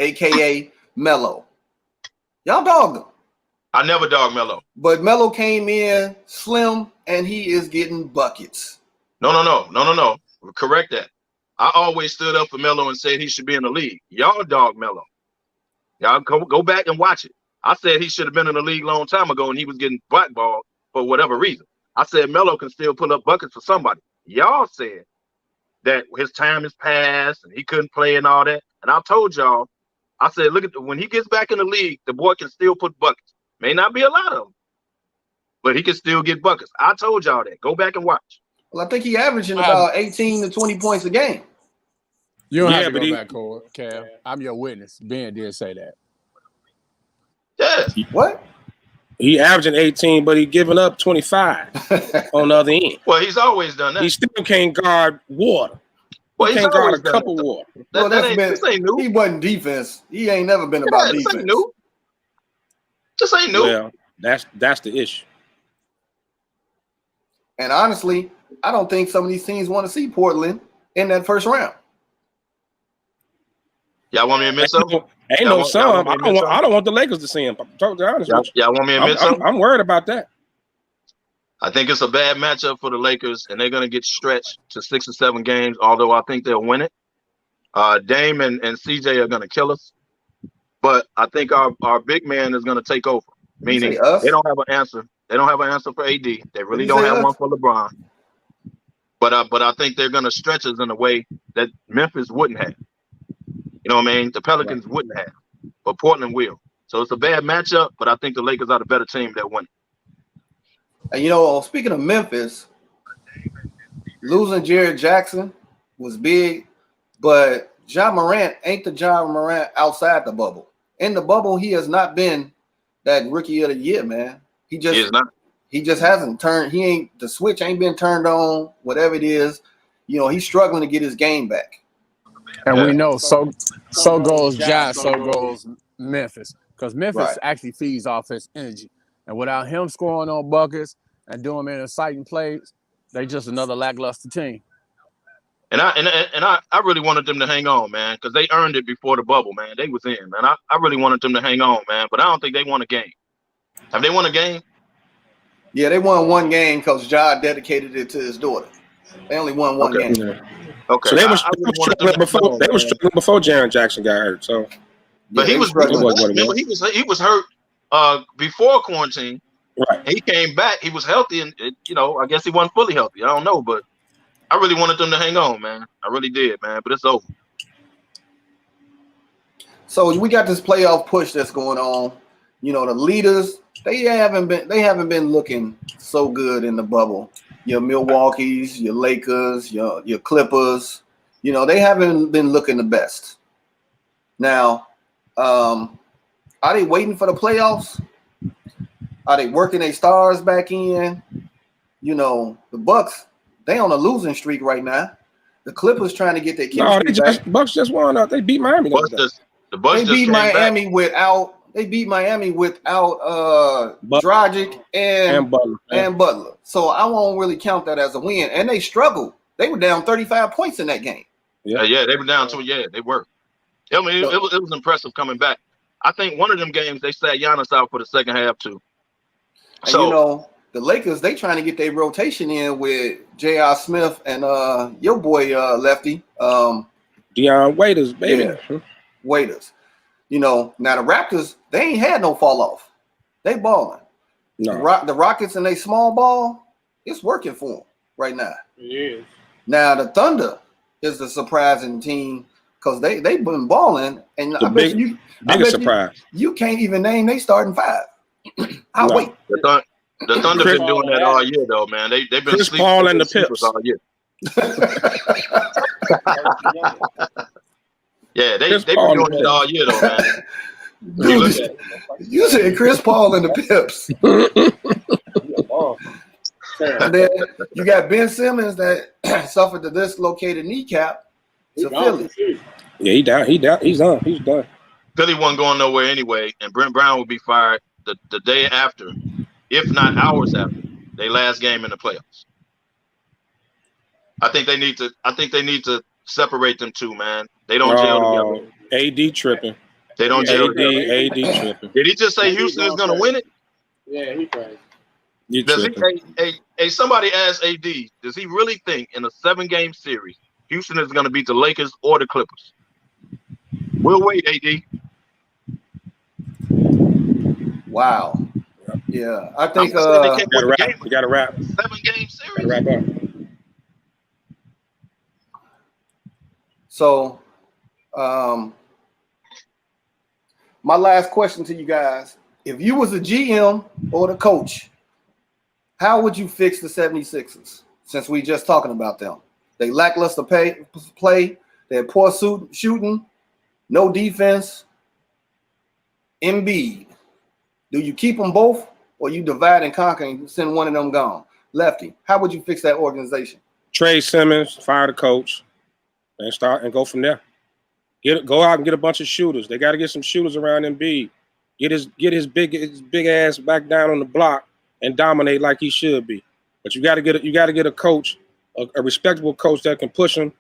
a.k.a. Mello. Y'all dogged him. I never dogged Mello. But Mello came in slim, and he is getting buckets. No. Correct that. I always stood up for Mello and said he should be in the league. Y'all dogged Mello. Y'all go back and watch it. I said he should have been in the league a long time ago, and he was getting blackballed for whatever reason. I said Melo can still pull up buckets for somebody. Y'all said that his time is past and he couldn't play and all that. And I told y'all, I said, look when he gets back in the league, the boy can still put buckets. May not be a lot of them, but he can still get buckets. I told y'all that. Go back and watch. Well, I think he averaging about 18 to 20 points a game. You don't have to go back, Kev. I'm your witness. Ben did say that. Yeah. What? He averaging 18, but he giving up 25 on the other end. Well, he's always done that. He still can't guard water. Well, he can't guard a cup of water. This ain't new. He wasn't defense. He ain't never been about defense. This ain't new. This ain't new. Well, that's the issue. And honestly, I don't think some of these teams want to see Portland in that first round. Y'all want me to admit something? Ain't no some. I don't want the Lakers to see him. I'm totally honest. Y'all want me to admit something? I'm worried about that. I think it's a bad matchup for the Lakers, and they're going to get stretched to 6 or 7 games, although I think they'll win it. Dame and CJ are going to kill us. But I think our big man is going to take over, meaning they don't have an answer. They don't have an answer for AD. They really don't have one for LeBron. But I think they're going to stretch us in a way that Memphis wouldn't have. You know what I mean? The Pelicans wouldn't have, but Portland will. So it's a bad matchup, but I think the Lakers are the better team that win. And you know, speaking of Memphis, losing Jared Jackson was big, but Ja Morant ain't the Ja Morant outside the bubble. In the bubble, he has not been that rookie of the year, man. He just hasn't turned. The switch ain't been turned on. Whatever it is, you know, he's struggling to get his game back. And we know so goes Ja, so goes Memphis, because Memphis actually feeds off his energy, and without him scoring on buckets and doing them in exciting plays, they just another lackluster team. And I really wanted them to hang on, man, because they earned it before the bubble, man. They was in, man. I really wanted them to hang on, man, but I don't think they won a game. Have they won a game? Yeah, they won one game because Ja dedicated it to his daughter. They only won one game. Yeah. Okay. So they were struggling before Jaren Jackson got hurt. So, but he was hurt before quarantine. Right. He came back. He was healthy, and I guess he wasn't fully healthy. I don't know, but I really wanted them to hang on, man. I really did, man. But it's over. So we got this playoff push that's going on. You know, the leaders, they haven't been looking so good in the bubble. Your Milwaukee's, your Lakers, your Clippers, you know, they haven't been looking the best. Now, are they waiting for the playoffs? Are they working their stars back in? You know, the Bucks, they on a losing streak right now. The Clippers trying to get their chemistry back. Bucks just won out. They beat Miami. They beat Miami without Dragic and Butler. So I won't really count that as a win. And they struggled. They were down 35 points in that game. Yeah, they were down to they were. I mean, it was impressive coming back. I think one of them games they sat Giannis out for the second half too. And you know, the Lakers, they trying to get their rotation in with J.R. Smith and your boy Lefty. Deion Waiters, baby. Yeah, Waiters. You know, now the Raptors, they ain't had no fall off. They balling. No. The Rockets and they small ball, it's working for them right now. It is. Now the Thunder is the surprising team because they've been balling, and I bet you can't even name they starting five. I'll wait. The Thunder been doing that all year though, man. They've been Chris Paul and the Pips all year. Yeah, they've been doing it all year though, man. You said Chris Paul and the Pips. And then you got Ben Simmons that suffered the dislocated kneecap to Philly. Yeah, he down. He's done. Philly wasn't going nowhere anyway, and Brent Brown would be fired the day after, if not hours after, their last game in the playoffs. I think they need to separate them two, man. They don't gel together. AD tripping. They don't gel together. AD tripping. Did he just say Houston is going to win it? Yeah, he crazy. Somebody asked AD, does he really think in a 7-game series Houston is going to beat the Lakers or the Clippers? We'll wait, AD. Wow. Yeah, I think we got to wrap. 7-game series. Wrap up. So, my last question to you guys: if you was a GM or the coach, how would you fix the 76ers? Since we just talking about them, they lackluster play, they had poor shooting, no defense. Embiid, do you keep them both, or you divide and conquer and send one of them gone? Lefty, how would you fix that organization? Trade Simmons, fire the coach, and start and go from there. Go out and get a bunch of shooters. They got to get some shooters around Embiid. Get his big ass back down on the block and dominate like he should be. But you got to get a coach, a respectable coach that can push him.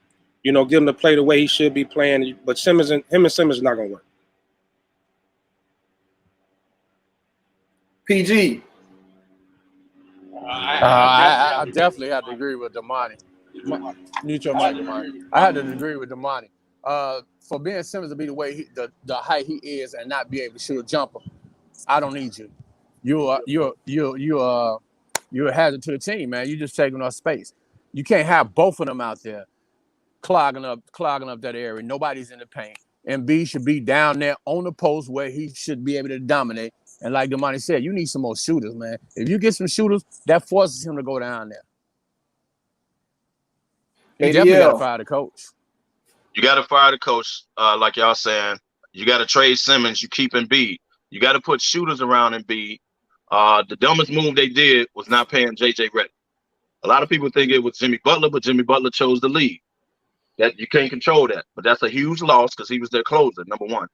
You know, get him to play the way he should be playing. But Simmons is not going to work. PG. I definitely have to agree with Damani. Mute your mic, Damani. I had to agree with Damani. For Ben Simmons to be the way the height he is and not be able to shoot a jumper, I don't need you. You're a hazard to the team, man. You just taking up space. You can't have both of them out there clogging up that area. Nobody's in the paint. And B should be down there on the post where he should be able to dominate. And like Damani said, you need some more shooters, man. If you get some shooters, that forces him to go down there. You definitely got to fire the coach. You got to fire the coach, like y'all saying. You got to trade Simmons. You keep Embiid. You got to put shooters around Embiid. The dumbest move they did was not paying J.J. Redick. A lot of people think it was Jimmy Butler, but Jimmy Butler chose the lead. That you can't control that, but that's a huge loss because he was their closer, number one.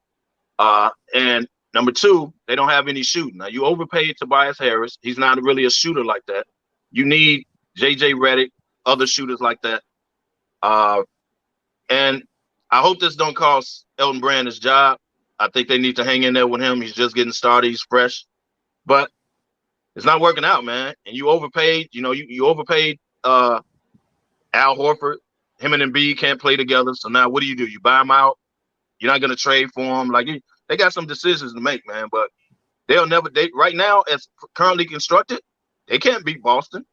And number two, they don't have any shooting. Now, you overpaid Tobias Harris. He's not really a shooter like that. You need J.J. Redick, other shooters like that. And I hope this don't cost Elton Brand his job. I think they need to hang in there with him. He's just getting started. He's fresh. But it's not working out, man. And you overpaid. You know, you overpaid Al Horford. Him and Embiid can't play together. So now what do? You buy him out. You're not going to trade for him. Like, they got some decisions to make, man. But right now, as currently constructed, they can't beat Boston.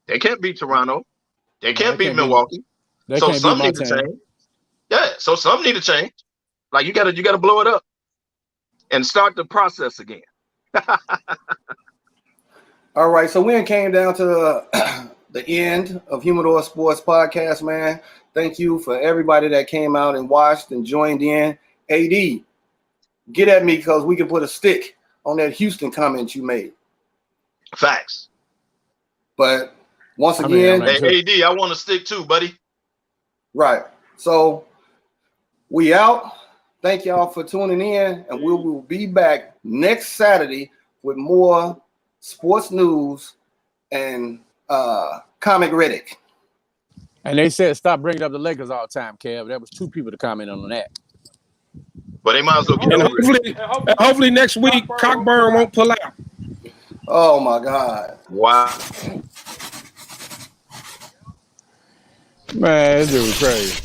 They can't beat Toronto. They can't beat Milwaukee. So some need to change. Yeah. So some need to change. Like, you gotta blow it up and start the process again. All right. So we came down to the end of Humidor Sports Podcast, man. Thank you for everybody that came out and watched and joined in. AD, get at me because we can put a stick on that Houston comment you made. Facts. But once again, hey, AD, I want to stick too, buddy. Right. So we out. Thank y'all for tuning in, and we will be back next Saturday with more sports news and Comic Riddick. And they said stop bringing up the Lakers all the time, Kev. There was 2 people to comment on that. But they might as well get over it. Hopefully next week Cockburn won't pull out. Oh my God. Wow. Man, this dude crazy.